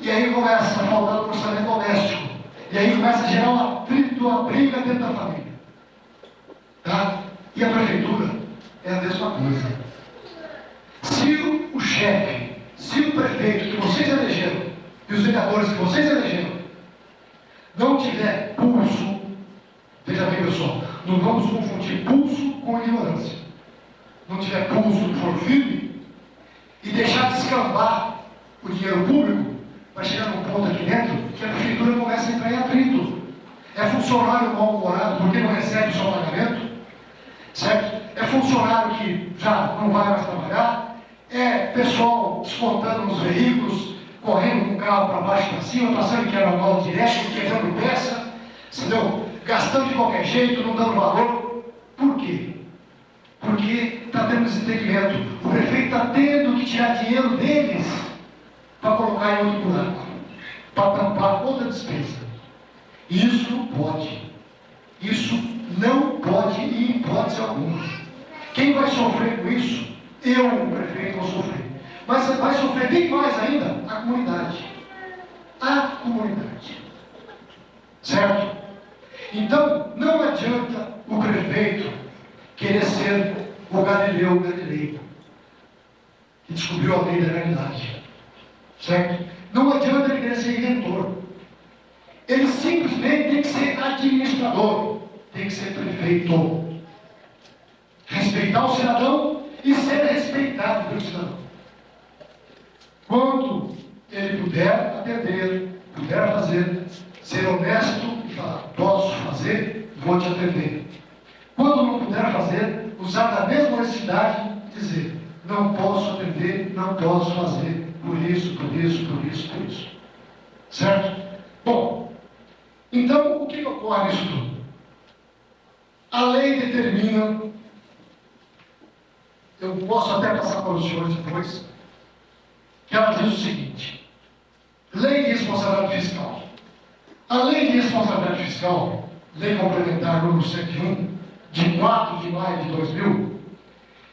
Speaker 2: E aí começa a faltar o orçamento doméstico. E aí começa a gerar um atrito, uma briga dentro da família. Tá? E a prefeitura é a mesma coisa. Se o chefe, se o prefeito que vocês elegeram, e os vereadores que vocês elegeram, não tiver pulso, veja bem pessoal, não vamos confundir pulso com ignorância. Não tiver pulso, for firme, e deixar descambar o dinheiro público, vai chegar num ponto aqui dentro que a prefeitura começa a entrar em atrito. É funcionário mal-humorado porque não recebe o seu pagamento, certo? É funcionário que já não vai mais trabalhar, é pessoal descontando nos veículos, correndo com o carro para baixo e para cima, passando que era bola direta, quebrando peça, entendeu? Gastando de qualquer jeito, não dando valor. Por quê? Porque está tendo desentendimento. O prefeito está tendo que tirar dinheiro deles para colocar em outro buraco, para tampar outra despesa. Isso não pode. Isso não pode em hipótese alguma. Quem vai sofrer com isso? Eu, o prefeito, vou sofrer. Mas vai sofrer bem mais ainda a comunidade. A comunidade. Certo? Então, não adianta o prefeito querer ser o Galileu Galilei, que descobriu a lei da realidade. Certo? Não adianta ele querer ser inventor. Ele simplesmente tem que ser administrador, tem que ser prefeito. Respeitar o cidadão e ser respeitado pelo cidadão. Quando ele puder atender, puder fazer, ser honesto e falar, posso fazer, vou te atender. Quando não puder fazer, usar da mesma honestidade e dizer, não posso atender, não posso fazer, por isso, por isso, por isso, por isso. Certo? Bom, então o que ocorre nisso tudo? A lei determina, eu posso até passar para os senhores depois, que ela diz o seguinte: lei de responsabilidade fiscal. A lei de responsabilidade fiscal, lei complementar número 101, de 4 de maio de 2000,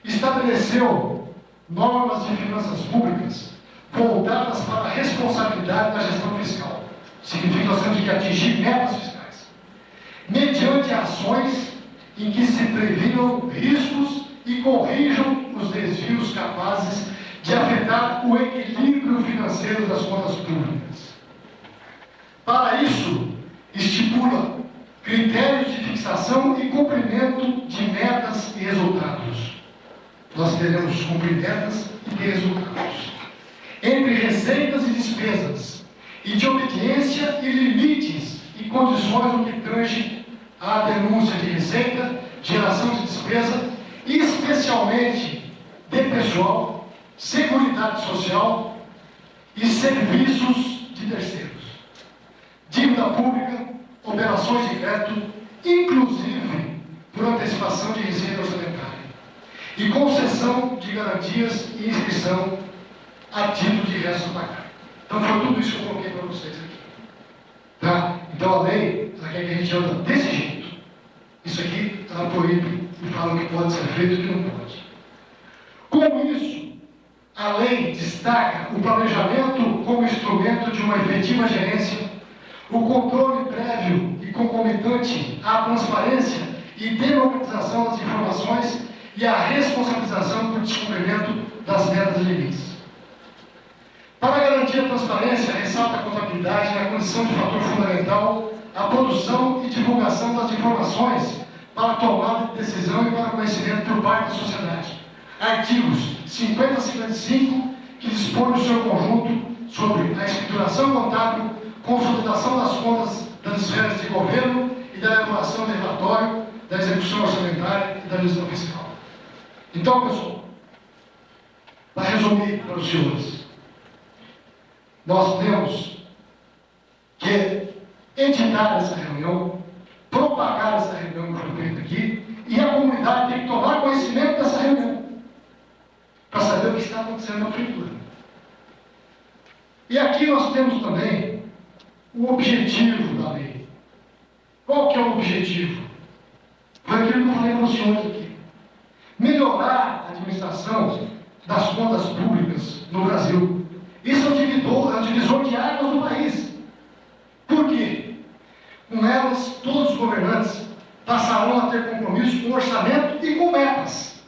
Speaker 2: estabeleceu normas de finanças públicas voltadas para a responsabilidade da gestão fiscal. Significa que nós temos que atingir metas fiscais, mediante ações em que se previnam riscos e corrijam os desvios capazes de afetar o equilíbrio financeiro das contas públicas. Para isso, estipula critérios de fixação e cumprimento de metas e resultados. Nós teremos cumprir metas e resultados. Entre receitas e despesas, e de obediência e limites e condições no que tange à denúncia de receita, geração de despesa, especialmente de pessoal, seguridade social e serviços de terceiros, dívida pública, operações de crédito, inclusive por antecipação de receita orçamentária, e concessão de garantias e inscrição a título de resto pagar. Então foi tudo isso que eu coloquei para vocês aqui. Tá? Então a lei, ela quer que a gente anda desse jeito. Isso aqui ela proíbe e fala o que pode ser feito e o que não pode. Com isso, a lei destaca o planejamento como instrumento de uma efetiva gerência, o controle prévio e concomitante à transparência e democratização das informações e a responsabilização por descumprimento das metas e limites. Para garantir a transparência, ressalta a contabilidade na condição de fator fundamental a produção e divulgação das informações para a tomada de decisão e para conhecimento por parte da sociedade. Artigos 50 a 55, que dispõe no seu conjunto sobre a escrituração contábil, consolidação das contas das esferas de governo e da elaboração do relatório, da execução orçamentária e da gestão fiscal. Então, pessoal, para resumir para os senhores, nós temos que editar essa reunião, propagar essa reunião que foi feita aqui, e a comunidade tem que tomar conhecimento dessa reunião, para saber o que está acontecendo na prefeitura. E aqui nós temos também o objetivo da lei. Qual que é o objetivo? Foi aquilo que eu falei para os senhores aqui. Melhorar a administração administração das contas públicas no Brasil. Isso é um divisor de águas do país. Por quê? Com elas, todos os governantes passarão a ter compromisso com o orçamento e com metas,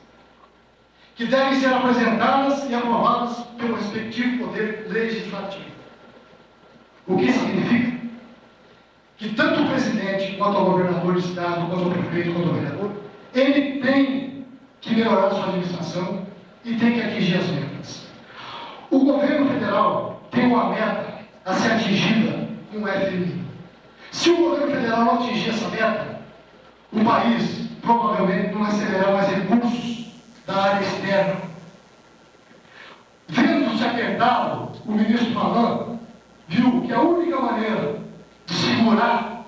Speaker 2: que devem ser apresentadas e aprovadas pelo respectivo poder legislativo. O que significa que tanto o presidente, quanto o governador de estado, quanto o prefeito, quanto o vereador, ele tem que melhorar a sua administração e tem que atingir as metas. O governo federal tem uma meta a ser atingida com o FMI. Se o governo federal não atingir essa meta, o país provavelmente não receberá mais recursos da área externa. Vendo-se apertado, o ministro Malan viu que a única maneira de segurar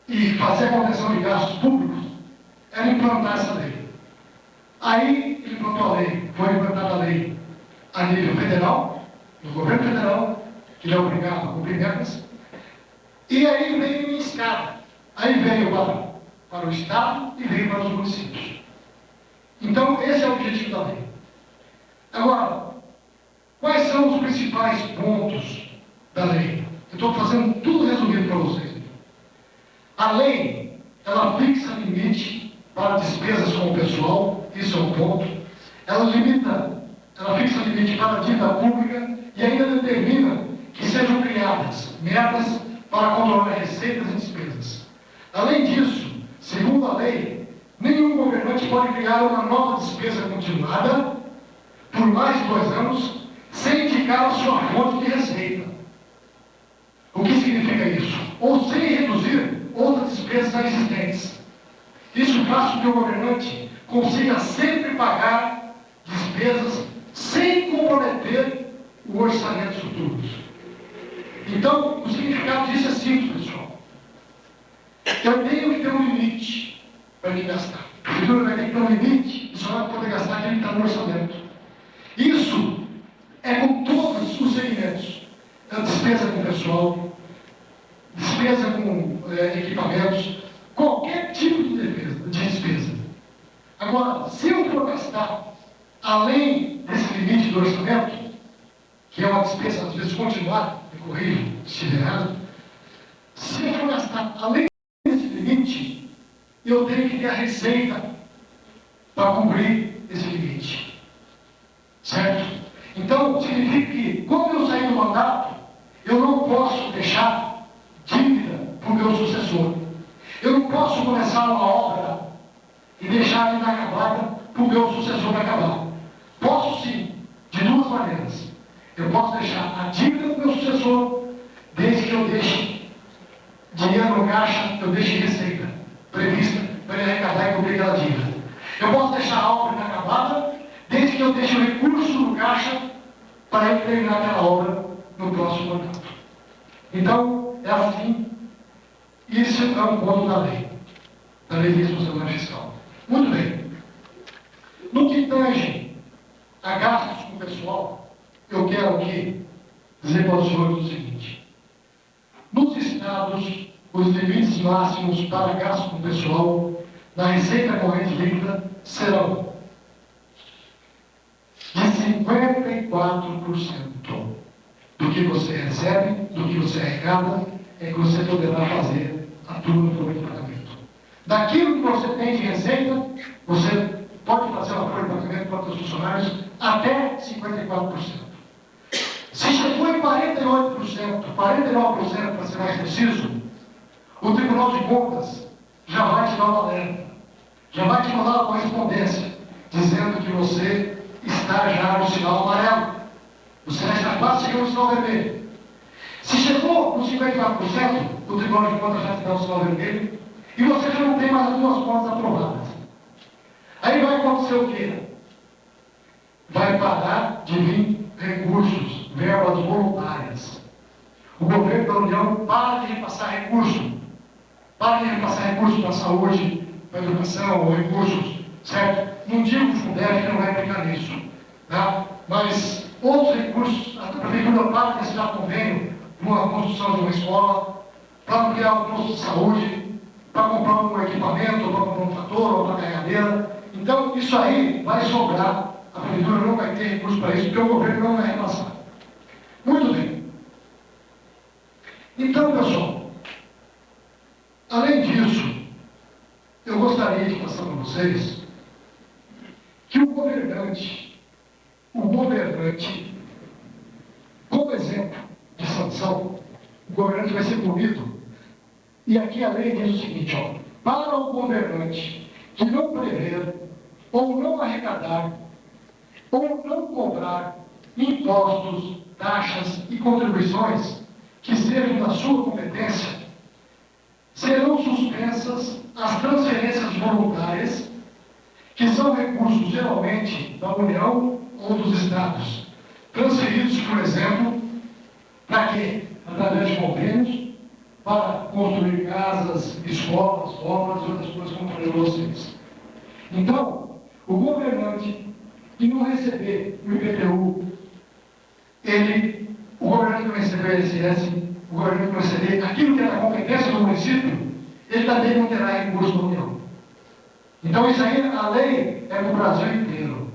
Speaker 2: e fazer a contenção de gastos públicos era implantar essa lei. Aí ele implantou a lei, foi implantada a lei a nível federal, no governo federal, que ele é obrigado a cumprir metas, e aí veio em escada. Aí veio para o Estado e veio para os municípios. Então, esse é o objetivo da lei. Agora, quais são os principais pontos da lei? Eu estou fazendo tudo resumido para vocês. A lei, ela fixa limite para despesas com o pessoal, isso é um ponto. Ela fixa limite para a dívida pública e ainda determina que sejam criadas metas para controlar receitas e despesas. Além disso, segundo a lei, nenhum governante pode criar uma nova despesa continuada por mais de 2 anos sem indicar a sua fonte de receita. O que significa isso? Ou sem reduzir outras despesas já existentes. Isso faz com que o governante consiga sempre pagar despesas sem comprometer o orçamento futuros. Então, o significado disso é simples, pessoal. Eu tenho que ter um limite para me gastar. A prefeitura vai ter que ter um limite e só vai poder gastar aquilo que está no orçamento. Isso é com todos os segmentos. A despesa com pessoal, despesa com equipamentos, qualquer tipo de despesa. Agora, se eu for gastar além desse limite do orçamento, que é uma despesa, às vezes, continuada, me corrijo se estiver errado, se eu for gastar além desse limite, eu tenho que ter a receita para cumprir esse limite. Certo? Então, significa que, quando eu sair do mandato, eu não posso deixar dívida para o meu sucessor. Eu não posso começar uma obra e deixar ela inacabada para o meu sucessor acabar. Posso sim, de 2 maneiras. Eu posso deixar a dívida para o meu sucessor, desde que eu deixe dinheiro no caixa, eu deixe receita prevista para ele arrecadar e cobrir aquela dívida. Eu posso deixar a obra inacabada, desde que eu deixe o recurso no caixa para ele terminar aquela obra no próximo mandato. Então, é assim. Isso é um ponto da lei de responsabilidade fiscal. Muito bem. No que tange a gastos com o pessoal, eu quero aqui dizer para os senhores o seguinte: nos estados, os limites máximos para gastos com o pessoal na receita corrente líquida serão de 54% do que você recebe, do que você arrecada, é que você poderá fazer a turma folha de pagamento. Daquilo que você tem de receita, você pode fazer uma folha de pagamento para os funcionários até 54%. Se chegou em 48%, 49% para ser mais preciso, o Tribunal de Contas já vai te dar uma alerta, já vai te mandar uma correspondência, dizendo que você está já no sinal amarelo. Você já está quase chegando no sinal vermelho. Se chegou no 54%, o Tribunal de Contas já te dá o sinal vermelho e você já não tem mais as 2 contas aprovadas. Aí vai acontecer o quê? Vai parar de vir recursos, verbas voluntárias. O governo da União para de repassar recursos. Para de repassar recursos para a saúde, para a educação, ou recursos, certo? Não digo o Fundeb que não vai aplicar nisso, tá? Mas outros recursos, a prefeitura para de assinar convênio para a construção de uma escola, para ampliar o posto de saúde, para comprar um equipamento, ou para comprar um trator, ou uma carregadeira. Então, isso aí vai sobrar, a prefeitura não vai ter recurso para isso, porque o governo não vai repassar. Muito bem. Então, pessoal, além disso, eu gostaria de passar para vocês que o governante, como exemplo de sanção, o governante vai ser punido. E aqui a lei diz o seguinte, ó, para o governante que não prever, ou não arrecadar, ou não cobrar impostos, taxas e contribuições que sejam da sua competência, serão suspensas as transferências voluntárias, que são recursos geralmente da União ou dos Estados, transferidos, por exemplo, para quê? Através de convênios, para construir casas, escolas, obras e outras coisas, como falei para vocês. Então, o governante que não receber o IPTU, o governante que não receber o ICS, o governante que não receber aquilo que é da competência do município, ele também não terá recurso da União. Então, isso aí, a lei é para o Brasil inteiro.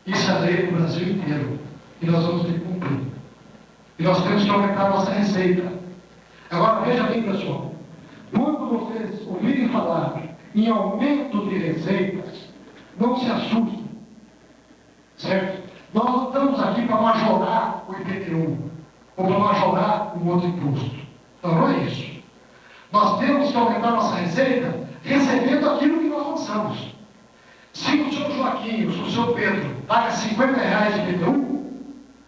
Speaker 2: Isso é a lei para o Brasil inteiro. E nós vamos ter que cumprir. E nós temos que aumentar a nossa receita. Agora, veja bem, pessoal. Quando vocês ouvirem falar em aumento de receitas, não se assustem. Certo? Nós não estamos aqui para majorar o IPTU, ou para majorar um outro imposto. Então, não é isso. Nós temos que aumentar a nossa receita recebendo aquilo que nós lançamos. Se o senhor Joaquim, o senhor Pedro, paga R$50 de IPTU,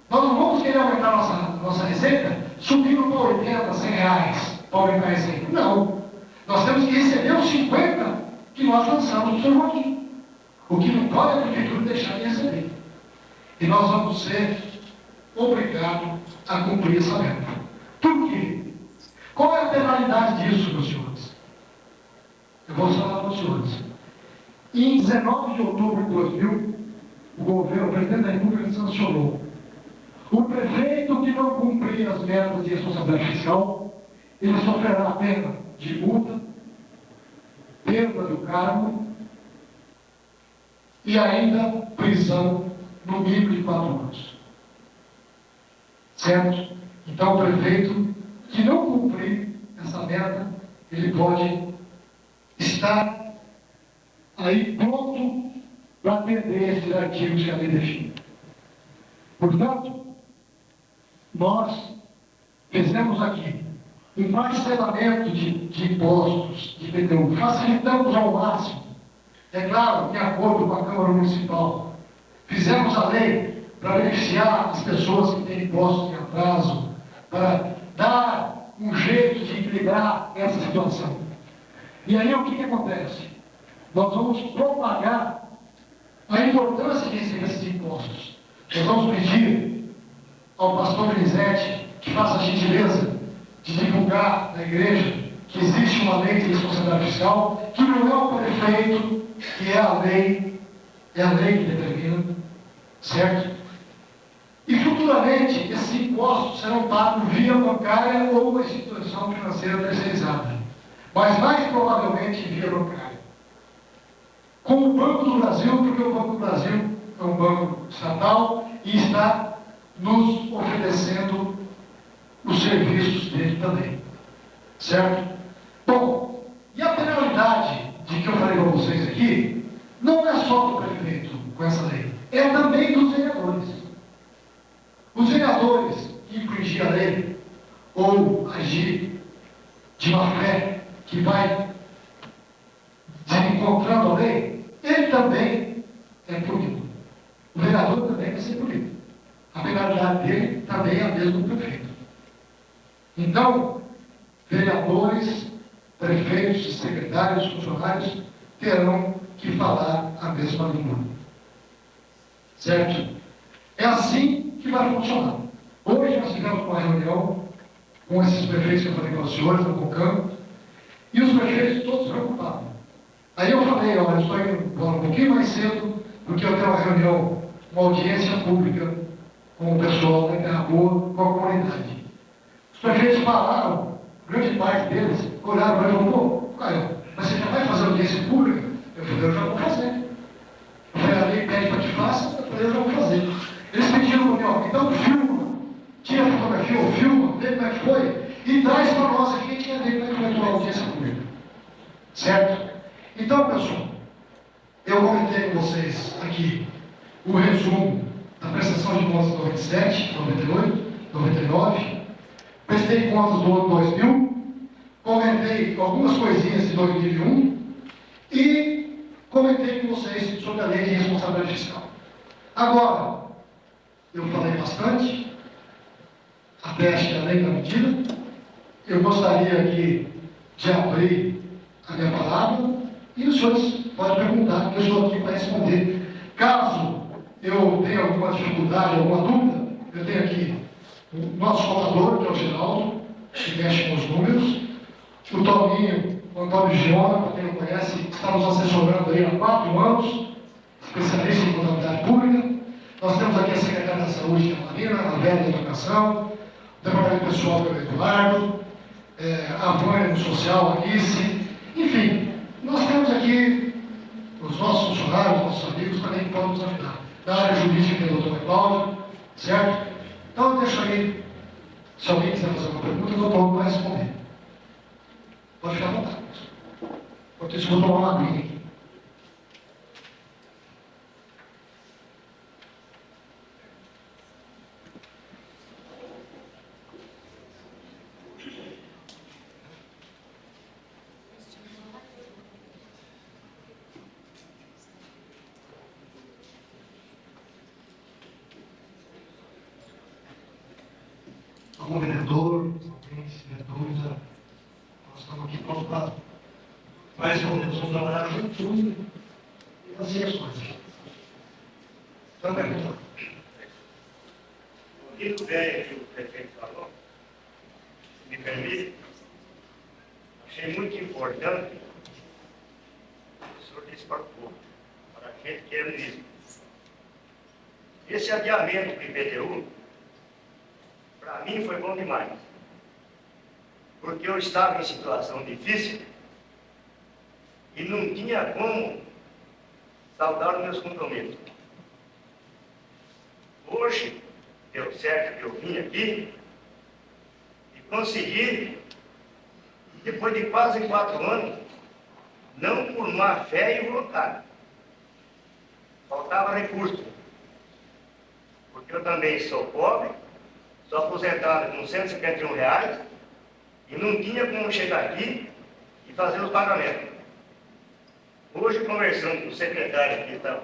Speaker 2: nós não vamos querer aumentar a nossa receita subindo para 80, R$100 para aumentar a receita. Não. Nós temos que receber os 50 que nós lançamos do senhor Joaquim. O que não pode a prefeitura deixar de receber. E nós vamos ser obrigados a cumprir essa meta. Por quê? Qual é a penalidade disso, meus senhores? Eu vou falar para os senhores. Em 19 de outubro de 2000, o presidente da República sancionou. O prefeito que não cumprir as metas de responsabilidade fiscal, ele sofrerá a pena de multa, perda do cargo e ainda prisão no mínimo de 4 anos. Certo? Então, o prefeito que não cumprir essa meta, ele pode estar aí pronto para atender esses artigos que a lei define. Portanto, nós fizemos aqui um parcelamento de impostos, de IPTU, facilitamos ao máximo, é claro, de acordo com a Câmara Municipal. Fizemos a lei para beneficiar as pessoas que têm impostos em atraso, para dar um jeito de equilibrar essa situação. E aí o que acontece? Nós vamos propagar a importância de receber esses impostos. Nós vamos pedir ao pastor Grisete que faça a gentileza de divulgar na igreja que existe uma lei de responsabilidade fiscal, que não é o prefeito, que é a lei que determina, certo? E futuramente esses impostos serão pagos via bancária ou uma instituição financeira terceirizada, mas mais provavelmente via bancária. Com o Banco do Brasil, porque o Banco do Brasil é um banco estatal e está nos oferecendo os serviços dele também. Certo? Bom, e a penalidade de que eu falei para vocês aqui, não é só do prefeito com essa lei, é também dos vereadores. Os vereadores que infringir a lei ou agir de má fé, que vai desencontrando a lei, ele também é punido. O vereador também vai ser punido. A penalidade dele também é a mesma do prefeito. Então, vereadores, prefeitos, secretários, funcionários terão que falar a mesma língua. Certo? É assim que vai funcionar. Hoje nós tivemos uma reunião com esses prefeitos que eu falei com os senhores, no COCAM, e os prefeitos todos preocupados. Aí eu falei, olha, eu estou indo embora um pouquinho mais cedo, porque eu tenho uma reunião, uma audiência pública com o pessoal da Terra Boa, com a comunidade. Os prefeitos falaram, grande parte deles, olharam para mim e falaram, pô, Caio, mas você já vai fazer audiência pública? Eu falei, eu já vou fazer. falei, eu já vou fazer. Eles pediram para mim, ó, então filma, tira a fotografia ou filma, vê como é que foi, e traz para nós aqui, a gente quer ver como é que vai atuar a audiência comigo. Certo? Então, pessoal, eu comentei com vocês aqui o resumo da prestação de contas de 97, 98, 99, prestei contas do ano 2000, comentei algumas coisinhas de 2001 e comentei com vocês sobre a lei de responsabilidade fiscal. Agora, eu falei bastante, até acho que além da medida, eu gostaria aqui de abrir a minha palavra e os senhores podem perguntar, que eu estou aqui para responder. Caso eu tenha alguma dificuldade, alguma dúvida, eu tenho aqui o nosso contador, que é o Geraldo, que mexe com os números, o Toninho, o Antônio Giona, para quem não conhece, está nos assessorando aí há 4 anos, especialista em contabilidade pública. Nós temos aqui a secretária da Saúde, que é a Marina, a Vera da Educação, o departamento pessoal, que é o Eduardo, a Vânia no social, a Alice, enfim, nós temos aqui os nossos funcionários, os nossos amigos também que podem nos ajudar. Da área jurídica, que é o doutor Cláudio, certo? Então eu deixo aí, se alguém quiser fazer uma pergunta, o doutor vai responder. Pode ficar à vontade. Enquanto isso, eu vou tomar uma aguinha aqui. Algum vereador, alguém se tiver dúvida, nós estamos aqui prontos para mais vamos trabalhar juntos e fazer as coisas. Então, pergunta.
Speaker 3: Muito bem o que o prefeito falou, se me permite, achei muito importante o senhor disse para o povo, para a gente que é ministro. Esse adiamento do IPTU, para mim foi bom demais, porque eu estava em situação difícil e não tinha como saldar os meus compromissos. Hoje, deu certo que eu vim aqui e consegui, depois de quase 4 anos, não por má fé e vontade. Faltava recurso, porque eu também sou pobre, sou aposentado com R$151 e não tinha como chegar aqui e fazer os pagamentos. Hoje, conversando com o secretário que está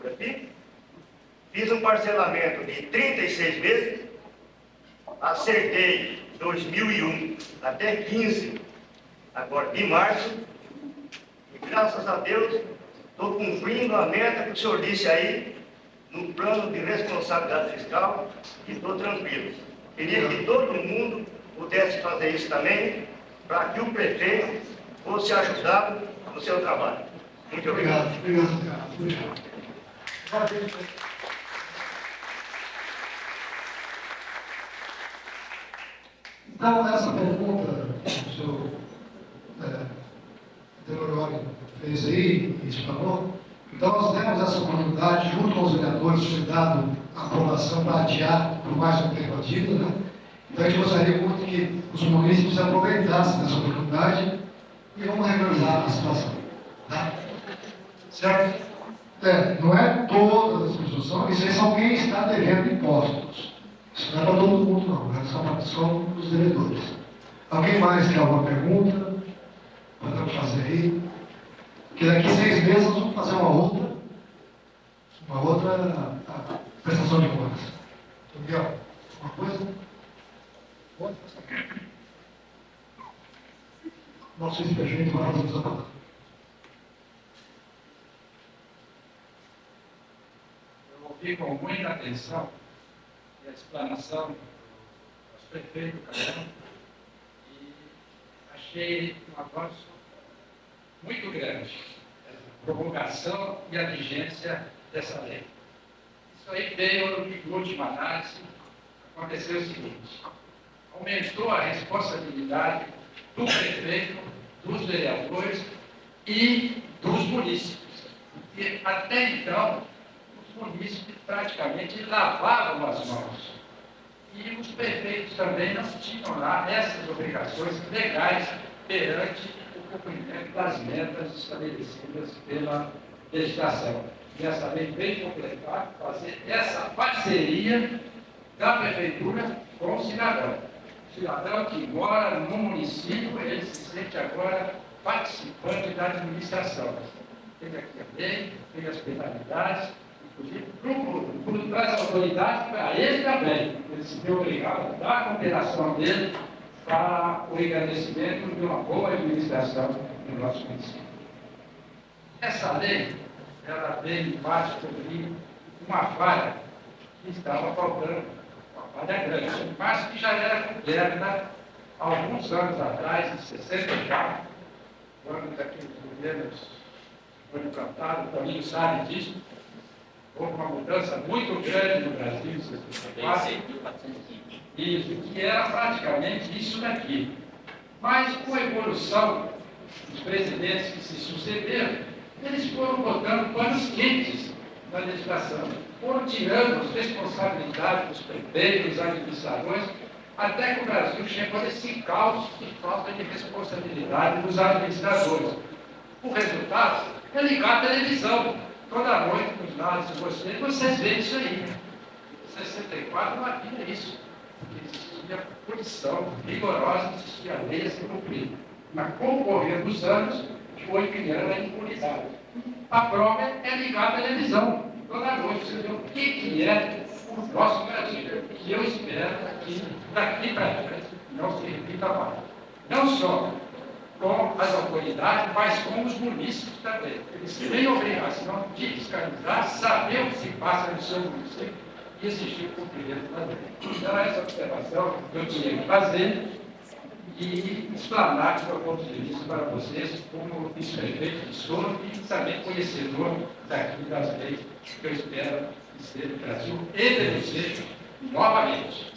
Speaker 3: aqui, fiz um parcelamento de 36 vezes, acertei 2001 até 15, agora de março, e graças a Deus estou cumprindo a meta que o senhor disse aí, no plano de responsabilidade fiscal, e estou tranquilo. Queria que todo mundo pudesse fazer isso também, para que o prefeito fosse ajudado no seu trabalho. Muito obrigado.
Speaker 2: Obrigado. Então, essa pergunta que o senhor Teodoro fez aí e explanou, então nós demos essa oportunidade, junto com os vereadores, foi dado a aprovação para adiar por mais um tempo a dívida, né? Então a gente gostaria muito que os munícipes aproveitassem essa oportunidade e vamos regularizar a situação. Tá? Certo? Não é todas as pessoas, isso aí são quem está devendo impostos. Isso não é para todo mundo, não, é só os devedores. Alguém mais quer alguma pergunta? Podemos fazer aí. Porque daqui 6 meses nós vamos fazer uma outra prestação de contas. Miguel, alguma coisa? Nosso vice-prefeito vai fazer a palavra.
Speaker 4: Eu ouvi com muita atenção a explanação do prefeito Carão e achei um avanço muito grande, a promulgação e a vigência dessa lei. Isso aí veio, em última análise, aconteceu o seguinte: aumentou a responsabilidade do prefeito, dos vereadores e dos munícipes. Porque até então, munícipes praticamente lavavam as mãos. E os prefeitos também não tinham lá essas obrigações legais perante o cumprimento das metas estabelecidas pela legislação. E essa lei veio completar, fazer essa parceria da prefeitura com o cidadão. O cidadão que mora no município, ele se sente agora participante da administração. Tem aqui a lei, tem as penalidades, inclusive para as autoridades, para ele também. Ele se vê obrigado a dar a cooperação dele para o engrandecimento de uma boa administração no nosso município. Essa lei, ela veio em parte cobrir uma falha que estava faltando, uma falha grande, mas que já era coberta há alguns anos atrás, em 64, quando aqueles governos foram implantados, o Toninho sabe disso. Houve uma mudança muito grande no Brasil, em 64. Isso, que era praticamente isso daqui. Mas com a evolução dos presidentes que se sucederam, eles foram botando panos quentes na legislação, foram tirando as responsabilidades dos prefeitos, dos administradores, até que o Brasil chegou nesse caos de falta de responsabilidade dos administradores. O resultado é ligar a televisão. Toda noite, nos lados de vocês veem isso aí. Em 64 não havia isso. Existia punição rigorosa, existia lei a ser cumprida. Mas com o correr dos anos, foi criando a impunidade. A prova é ligar a televisão. Toda noite você vê o que é o nosso Brasil, que eu espero que daqui para frente não se repita mais. Não só com as autoridades, mas com os munícipes também. Eles têm a obrigação de fiscalizar, saber o que se passa no seu município e exigir o cumprimento da lei. Então, essa observação que eu tinha que fazer e explanar do meu ponto de vista para vocês, como vice-prefeito de Soro e também conhecedor daqui das leis que eu espero que seja o Brasil envelhecer novamente.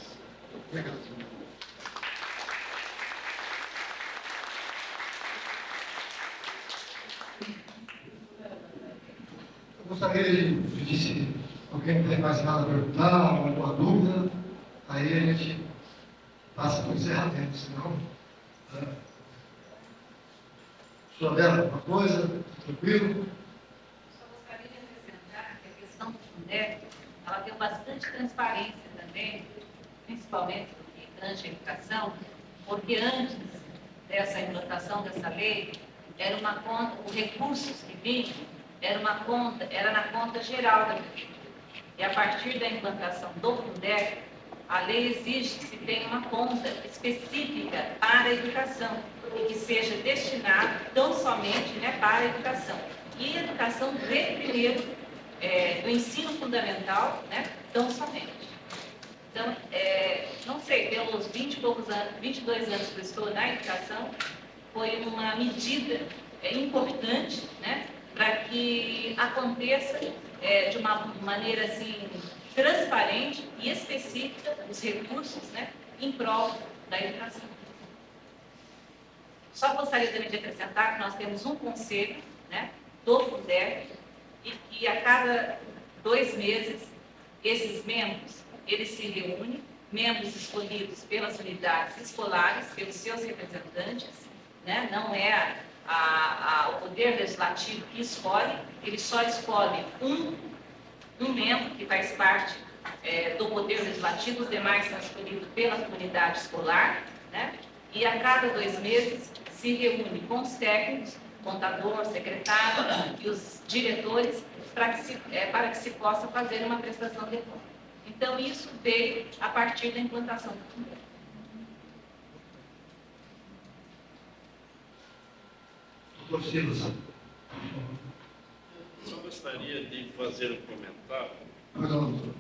Speaker 2: Gostaria de se alguém tem mais nada a perguntar, alguma dúvida, aí a gente passa para o encerramento, senão. Sua Bela, alguma coisa? Tranquilo?
Speaker 5: Só gostaria de acrescentar que a questão do Fundeb, ela tem bastante transparência também, principalmente no que tange a educação, porque antes dessa implantação dessa lei, era uma conta, os recursos que vinham, era na conta geral da prefeitura. E a partir da implantação do Fundeb, a lei exige que se tenha uma conta específica para a educação e que seja destinada tão somente para a educação. E a educação vem primeiro do ensino fundamental, tão somente. Então, não sei, pelos 22 anos que eu estou na educação, foi uma medida importante, para que aconteça de uma maneira assim transparente e específica os recursos em prol da educação. Só gostaria também de acrescentar que nós temos um conselho do Fundeb e que a cada 2 meses esses membros eles se reúnem, membros escolhidos pelas unidades escolares, pelos seus representantes, não é o Poder Legislativo que escolhe, ele só escolhe um membro que faz parte do Poder Legislativo, os demais são escolhidos pela comunidade escolar, e a cada 2 meses se reúne com os técnicos, contador, secretário e os diretores para que se possa fazer uma prestação de contas. Então, isso veio a partir da implantação do Fundeb.
Speaker 2: Silas.
Speaker 6: Só gostaria de fazer um comentário.
Speaker 2: Não, doutor.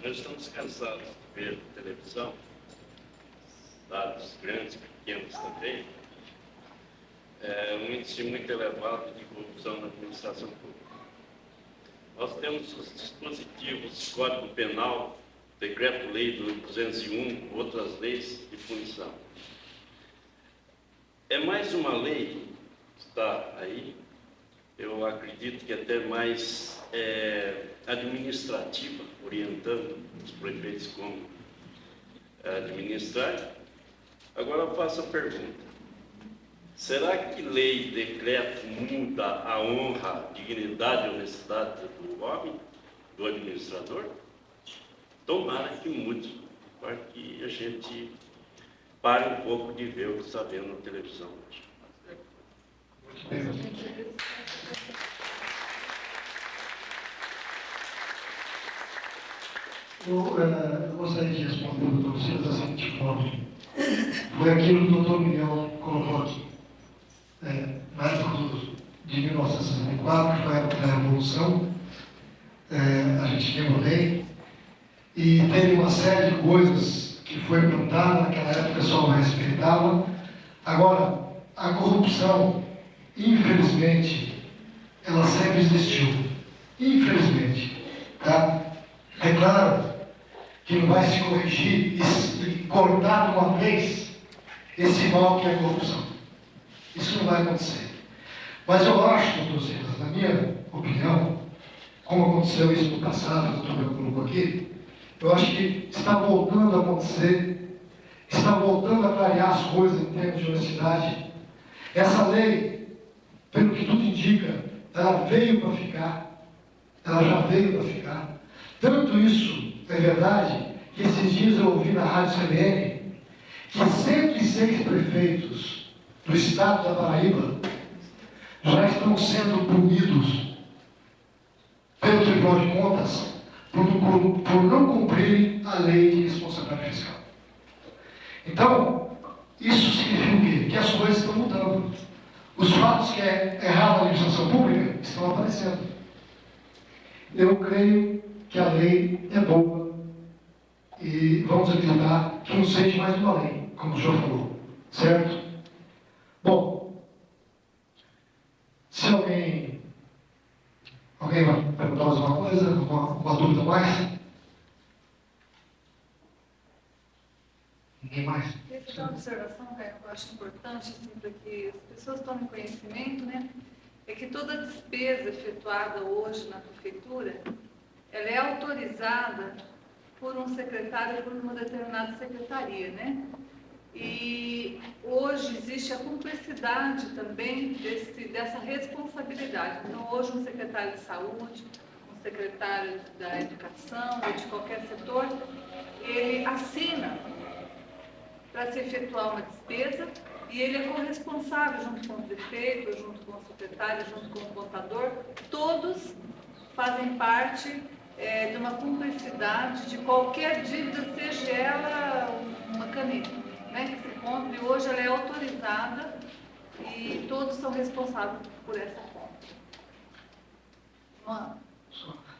Speaker 6: Nós estamos cansados de ver televisão, dados grandes, pequenos também, um índice muito elevado de corrupção na administração pública. Nós temos os dispositivos, Código Penal, Decreto-Lei do 201, outras leis de punição. É mais uma lei que está aí, eu acredito que até mais administrativa, orientando os prefeitos como administrar. Agora eu faço a pergunta: será que lei e decreto muda a honra, dignidade e honestidade do homem, do administrador? Tomara que mude, para que a gente pare um pouco de ver o que está vendo na televisão hoje.
Speaker 2: Eu gostaria de responder ao doutor Silas da seguinte forma. Foi aquilo que o doutor Miguel colocou aqui. Na época de 1964, que foi a época da Revolução, a gente tinha uma lei e teve uma série de coisas que foi implantada, naquela época o pessoal não respeitava. Agora, a corrupção, infelizmente, ela sempre existiu. Infelizmente. Tá? É claro que não vai se corrigir e cortar de uma vez esse mal que é a corrupção. Isso não vai acontecer. Mas eu acho, doutor Silas, na minha opinião, como aconteceu isso no passado, o doutor colocou aqui, eu acho que está voltando a acontecer, está voltando a clarear as coisas em termos de honestidade. Essa lei, pelo que tudo indica, ela veio para ficar, ela já veio para ficar. Tanto isso é verdade, que esses dias eu ouvi na Rádio CBN que 106 prefeitos do estado da Paraíba já estão sendo punidos pelo Tribunal de Contas por não cumprirem a lei de responsabilidade fiscal. Então, isso significa o quê? Que as coisas estão mudando. Os fatos que é errado na administração pública estão aparecendo. Eu creio que a lei é boa e vamos acreditar que não seja mais uma lei, como o senhor falou, certo? Bom, se alguém vai perguntar mais uma coisa, uma dúvida mais? Ninguém mais?
Speaker 7: Queria fazer uma observação, Caio, que eu acho importante, assim, para que as pessoas tomem conhecimento, né? É que toda despesa efetuada hoje na prefeitura, ela é autorizada por um secretário, por uma determinada secretaria, né? E hoje existe a cumplicidade também dessa responsabilidade. Então, hoje um secretário de saúde, um secretário da educação ou de qualquer setor, ele assina para se efetuar uma despesa e ele é corresponsável junto com o prefeito, junto com o secretário, junto com o contador, todos fazem parte de uma cumplicidade de qualquer dívida, seja ela uma caneta, né, que se compre. Hoje ela é autorizada e todos são responsáveis por essa compra.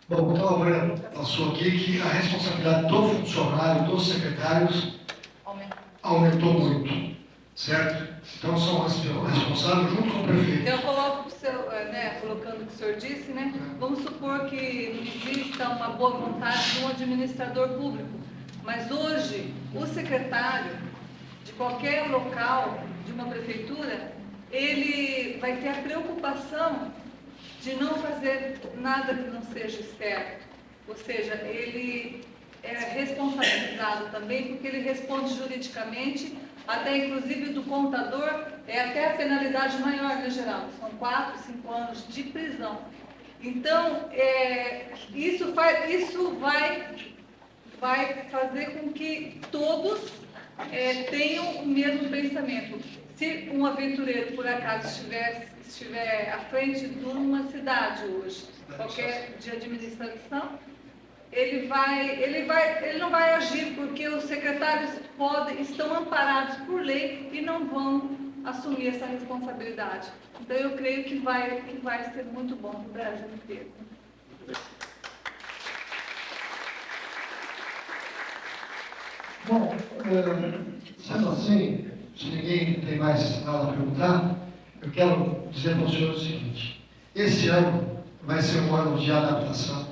Speaker 2: Bom, então a Maria passou aqui que a responsabilidade do funcionário, dos secretários, aumentou muito, certo? Então são responsáveis junto com o prefeito.
Speaker 7: Eu coloco o seu, colocando o que o senhor disse, né? Vamos supor que não exista uma boa vontade de um administrador público, mas hoje o secretário de qualquer local de uma prefeitura, ele vai ter a preocupação de não fazer nada que não seja certo, ou seja, ele é responsabilizado também porque ele responde juridicamente, até inclusive do contador, até a penalidade maior, né, Geraldo? São 4, 5 anos de prisão. Então, isso vai fazer com que todos tenham o mesmo pensamento. Se um aventureiro, por acaso, estiver à frente de uma cidade hoje, qualquer de administração, ele não vai agir porque os secretários estão amparados por lei e não vão assumir essa responsabilidade. Então, eu creio que vai ser muito bom para o Brasil inteiro.
Speaker 2: Bom, sendo assim, se ninguém tem mais nada a perguntar, eu quero dizer para o senhor o seguinte: esse ano vai ser um ano de adaptação,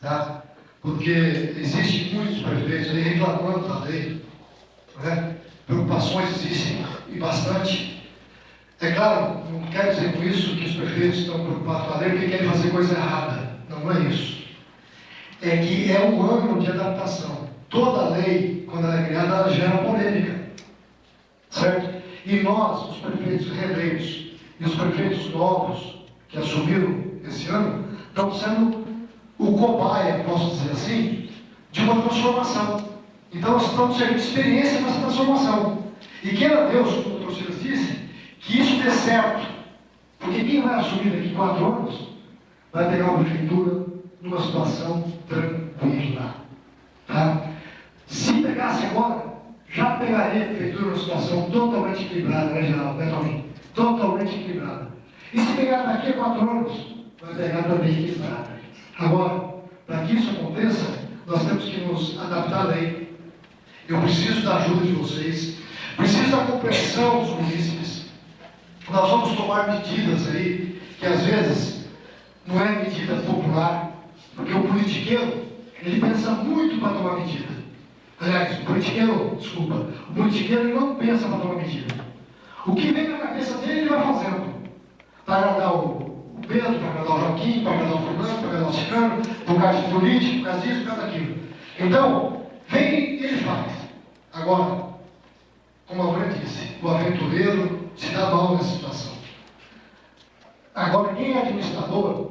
Speaker 2: tá? Porque existem muitos prefeitos aí reclamando da lei, né? Preocupações existem e bastante. É claro, não quero dizer com isso que os prefeitos estão preocupados com a lei porque querem fazer coisa errada. Não é isso. É que é um ano de adaptação. Toda lei, quando ela é criada, ela gera polêmica. Certo? E nós, os prefeitos reeleitos e os prefeitos novos que assumiram esse ano, estão sendo o cobaia, posso dizer assim, de uma transformação. Então nós estamos tendo experiência nessa transformação. E queira Deus, como o doutor Silas disse, que isso dê certo. Porque quem vai assumir daqui 4 anos vai pegar uma prefeitura numa situação tranquila. Tá? Se pegasse agora, já pegaria a prefeitura numa situação totalmente equilibrada, né, Geraldo? Né, totalmente equilibrada. E se pegar daqui a 4 anos, vai pegar também equilibrada. Agora, para que isso aconteça, nós temos que nos adaptar à lei. Eu preciso da ajuda de vocês, preciso da compreensão dos munícipes. Nós vamos tomar medidas aí, que às vezes não é medida popular, porque o politiqueiro, ele pensa muito para tomar medida. Aliás, o politiqueiro ele não pensa para tomar medida. O que vem na cabeça dele, ele vai fazendo. Para agradar o Pedro, para agradar o Joaquim, para agradar o Fulano, para agradar o Ciclano, por causa de político, por causa disso, por causa daquilo. Então, vem e ele faz. Agora, como a Bruna disse, o aventureiro se dá mal nessa situação. Agora, quem é administrador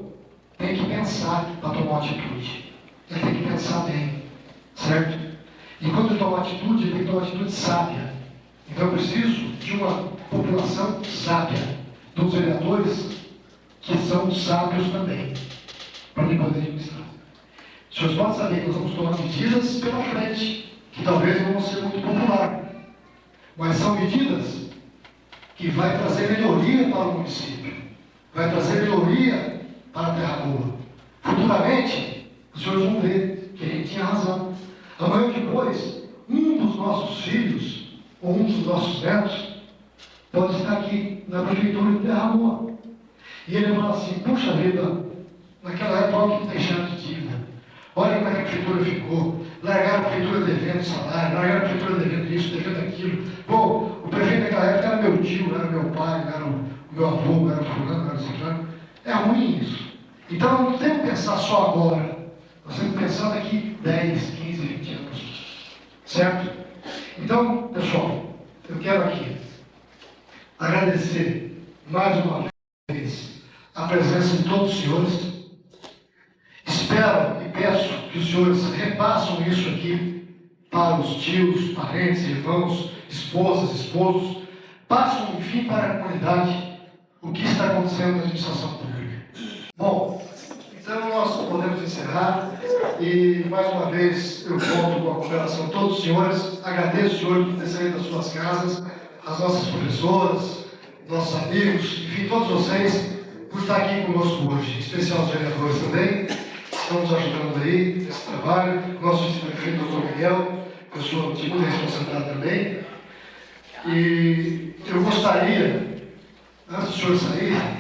Speaker 2: tem que pensar para tomar uma atitude. Ele tem que pensar bem, certo? E quando ele toma uma atitude, ele tem que tomar uma atitude sábia. Então eu preciso de uma população sábia, dos vereadores que são sábios também, para me poder administrar. Os senhores podem saber que nós vamos tomar medidas pela frente, que talvez não vão ser muito populares, mas são medidas que vai trazer melhoria para o município, vai trazer melhoria para a Terra Boa. Futuramente, os senhores vão ver que a gente tinha razão. Amanhã ou depois, um dos nossos filhos, ou um dos nossos netos, pode estar aqui na prefeitura de Terra Boa. E ele fala assim, puxa vida, naquela época que deixaram de dívida. Olha como é que a prefeitura ficou. Largaram a prefeitura devendo salário, largaram a prefeitura devendo isso, devendo aquilo. Bom, o prefeito naquela época era meu tio, era meu pai, era o meu avô, era o fulano, era o ciclano. É ruim isso. Então não temos que pensar só agora. Nós temos que pensar daqui 10, 15, 20 anos. Certo? Então, pessoal, eu quero aqui agradecer mais uma vez a presença de todos os senhores. Espero e peço que os senhores repassam isso aqui para os tios, parentes, irmãos, esposas, esposos. Passam, enfim, para a comunidade o que está acontecendo na administração pública. Bom, então nós podemos encerrar e, mais uma vez, eu conto com a cooperação de todos os senhores. Agradeço, senhor, por ter saído das suas casas, as nossas professoras, nossos amigos, enfim, todos vocês, por estar aqui conosco hoje, em especial os vereadores também, que estão nos ajudando aí nesse trabalho, o nosso vice-prefeito, doutor Miguel, pessoa de muita responsabilidade também. E eu gostaria, antes do senhor sair,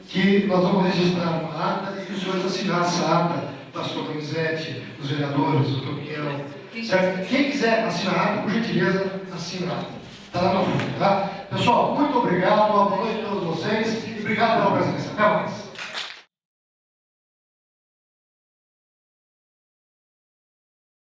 Speaker 2: que nós vamos registrar uma ata e que os senhores assinassem a ata, o pastor Donizete, os vereadores, o doutor Miguel, certo? Quem quiser assinar a ata, por gentileza, assina a ata. Está lá no fundo, tá? Pessoal, muito obrigado, boa noite a todos vocês e obrigado pela presença. Até mais.